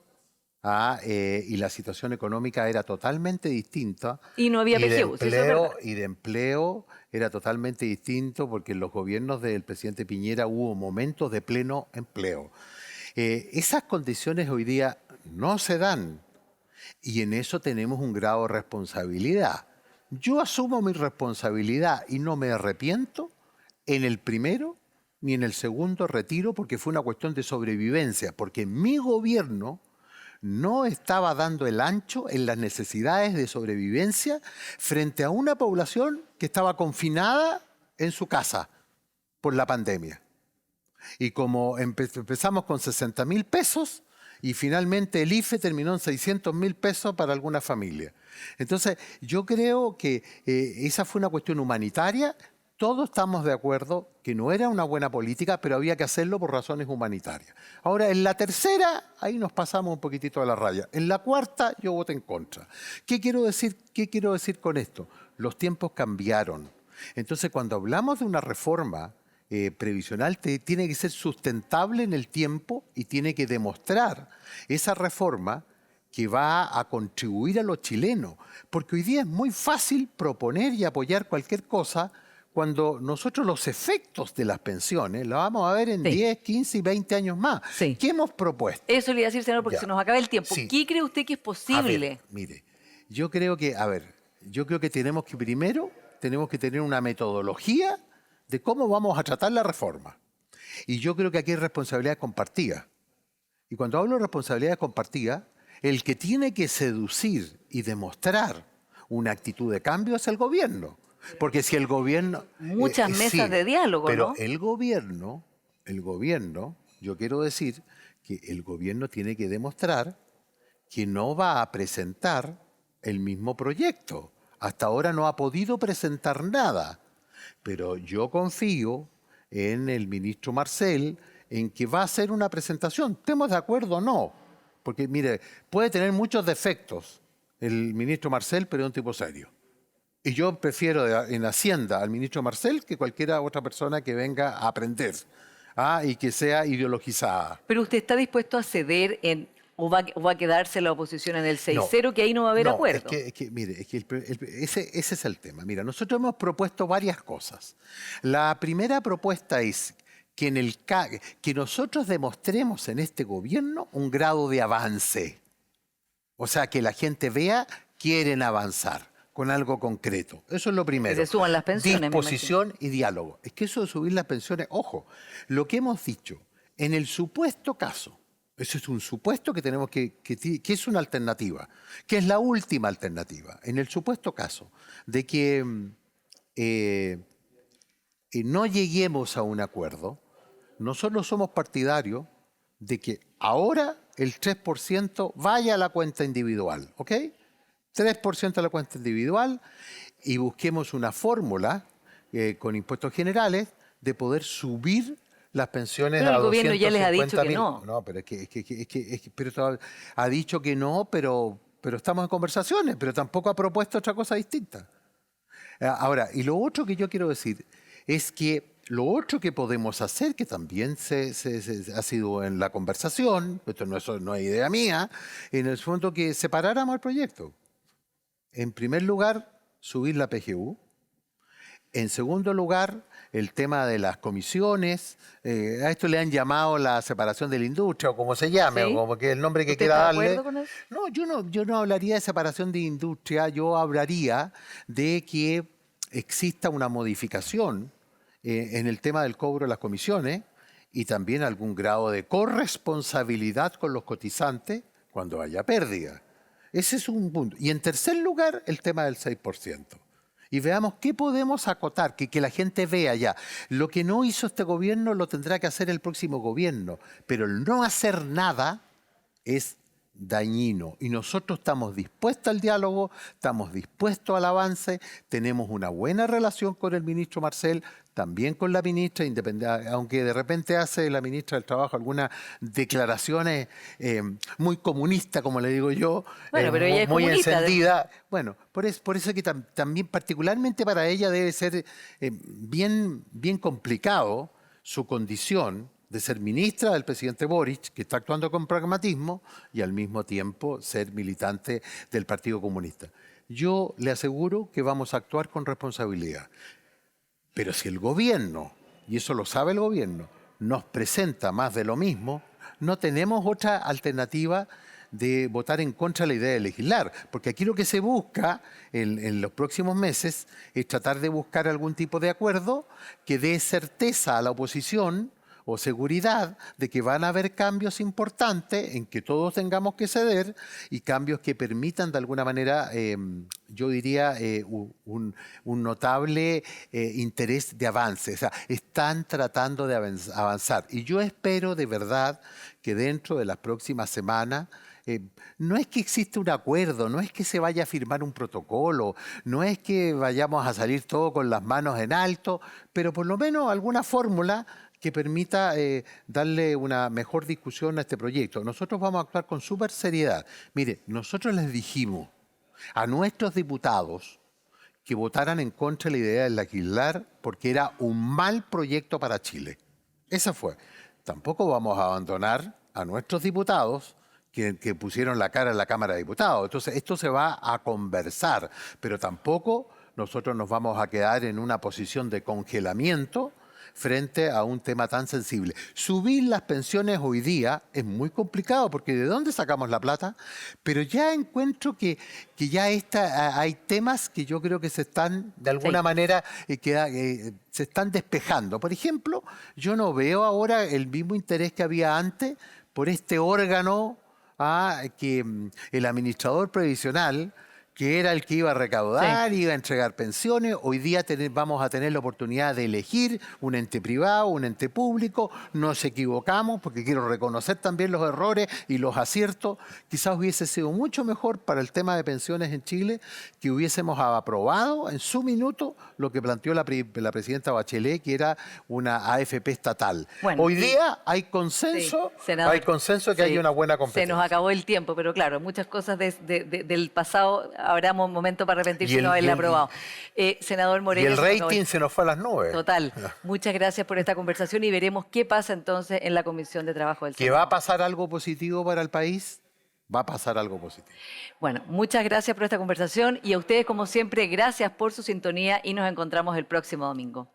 y la situación económica era totalmente distinta. Y no había PGU, eso es verdad. Y de empleo era totalmente distinto porque en los gobiernos del presidente Piñera hubo momentos de pleno empleo. Esas condiciones hoy día no se dan y en eso tenemos un grado de responsabilidad. Yo asumo mi responsabilidad y no me arrepiento en el primero ni en el segundo retiro porque fue una cuestión de sobrevivencia, porque mi gobierno no estaba dando el ancho en las necesidades de sobrevivencia frente a una población que estaba confinada en su casa por la pandemia. Y como empezamos con 60.000 pesos y finalmente el IFE terminó en 600.000 pesos para alguna familia. Entonces, yo creo que esa fue una cuestión humanitaria. Todos estamos de acuerdo que no era una buena política, pero había que hacerlo por razones humanitarias. Ahora, en la tercera, ahí nos pasamos un poquitito de la raya. En la cuarta, yo voté en contra. ¿Qué quiero decir con esto? Los tiempos cambiaron. Entonces, cuando hablamos de una reforma previsional, tiene que ser sustentable en el tiempo y tiene que demostrar esa reforma que va a contribuir a los chilenos. Porque hoy día es muy fácil proponer y apoyar cualquier cosa cuando nosotros los efectos de las pensiones los vamos a ver en 10, 15 y 20 años más. Sí. ¿Qué hemos propuesto? Eso le iba a decir, senador, porque Ya. se nos acaba el tiempo. Sí. ¿Qué cree usted que es posible? Mire, yo creo que tenemos que tener una metodología de cómo vamos a tratar la reforma. Y yo creo que aquí hay responsabilidad compartida. Y cuando hablo de responsabilidad compartida, el que tiene que seducir y demostrar una actitud de cambio es el gobierno. Porque si el gobierno... Muchas mesas sí, de diálogo, pero ¿no? el gobierno, yo quiero decir que el gobierno tiene que demostrar que no va a presentar el mismo proyecto. Hasta ahora no ha podido presentar nada. Pero yo confío en el ministro Marcel, en que va a hacer una presentación. ¿Estemos de acuerdo o no? Porque, mire, puede tener muchos defectos el ministro Marcel, pero es un tipo serio. Y yo prefiero en Hacienda al ministro Marcel que cualquier otra persona que venga a aprender y que sea ideologizada. Pero usted está dispuesto a ceder o va a quedarse la oposición en el 6-0, que ahí no va a haber acuerdo. Mire, ese es el tema. Mira, nosotros hemos propuesto varias cosas. La primera propuesta es que nosotros demostremos en este gobierno un grado de avance. O sea, que la gente vea, quieren avanzar con algo concreto. Eso es lo primero. Que se suban las pensiones. Disposición y diálogo. Es que eso de subir las pensiones, ojo, lo que hemos dicho, en el supuesto caso, eso es un supuesto que tenemos que es una alternativa, que es la última alternativa. En el supuesto caso de que no lleguemos a un acuerdo, nosotros somos partidarios de que ahora el 3% vaya a la cuenta individual, ¿ok? 3% a la cuenta individual y busquemos una fórmula con impuestos generales de poder subir las pensiones pero a el gobierno ya les ha dicho que 250.000. no. No, pero pero ha dicho que no, pero estamos en conversaciones, pero tampoco ha propuesto otra cosa distinta. Ahora, y lo otro que yo quiero decir es que lo otro que podemos hacer, que también ha sido en la conversación, esto no es idea mía, en el fondo que separáramos el proyecto. En primer lugar, subir la PGU. En segundo lugar, el tema de las comisiones. A esto le han llamado la separación de la industria, o como se llame, ¿Sí? o como que el nombre que ¿Usted quiera está de darle. acuerdo con eso? No, yo no hablaría de separación de industria, yo hablaría de que exista una modificación en el tema del cobro de las comisiones y también algún grado de corresponsabilidad con los cotizantes cuando haya pérdida. Ese es un punto. Y en tercer lugar, el tema del 6%. Y veamos qué podemos acotar, que la gente vea ya. Lo que no hizo este gobierno lo tendrá que hacer el próximo gobierno, pero el no hacer nada es dañino. Y nosotros estamos dispuestos al diálogo, estamos dispuestos al avance, tenemos una buena relación con el ministro Marcel, también con la ministra, aunque de repente hace la ministra del Trabajo algunas declaraciones muy comunistas, como le digo yo, Bueno, pero ella es muy comunista. encendida. Bueno, por eso que también particularmente para ella debe ser bien complicado su condición de ser ministra del presidente Boric, que está actuando con pragmatismo, y al mismo tiempo ser militante del Partido Comunista. Yo le aseguro que vamos a actuar con responsabilidad. Pero si el gobierno, y eso lo sabe el gobierno, nos presenta más de lo mismo, no tenemos otra alternativa de votar en contra de la idea de legislar. Porque aquí lo que se busca en los próximos meses es tratar de buscar algún tipo de acuerdo que dé certeza a la oposición o seguridad de que van a haber cambios importantes en que todos tengamos que ceder y cambios que permitan de alguna manera, yo diría, un notable interés de avance. O sea, están tratando de avanzar. Y yo espero de verdad que dentro de las próximas semanas no es que exista un acuerdo, no es que se vaya a firmar un protocolo, no es que vayamos a salir todos con las manos en alto, pero por lo menos alguna fórmula que permita darle una mejor discusión a este proyecto. Nosotros vamos a actuar con súper seriedad. Mire, nosotros les dijimos a nuestros diputados que votaran en contra de la idea de legislar porque era un mal proyecto para Chile. Esa fue. Tampoco vamos a abandonar a nuestros diputados que pusieron la cara en la Cámara de Diputados. Entonces, esto se va a conversar, pero tampoco nosotros nos vamos a quedar en una posición de congelamiento frente a un tema tan sensible. Subir las pensiones hoy día es muy complicado porque ¿de dónde sacamos la plata? Pero ya encuentro que ya hay temas que yo creo que se están, de alguna manera, se están despejando. Por ejemplo, yo no veo ahora el mismo interés que había antes por este órgano que el administrador previsional, que era el que iba a recaudar, iba a entregar pensiones. Hoy día vamos a tener la oportunidad de elegir un ente privado, un ente público. Nos equivocamos porque quiero reconocer también los errores y los aciertos. Quizás hubiese sido mucho mejor para el tema de pensiones en Chile que hubiésemos aprobado en su minuto lo que planteó la presidenta Bachelet, que era una AFP estatal. Bueno, hoy día hay consenso, senador, hay consenso que hay una buena competencia. Se nos acabó el tiempo, pero claro, muchas cosas del pasado habrá un momento para arrepentirse Y de no haberla aprobado. Senador Y Moreira. el rating se nos fue a las nubes. Total. Muchas gracias por esta conversación y veremos qué pasa entonces en la Comisión de Trabajo del ¿Que Senado. va a pasar algo positivo para el país? Va a pasar algo positivo. Bueno, muchas gracias por esta conversación y a ustedes, como siempre, gracias por su sintonía y nos encontramos el próximo domingo.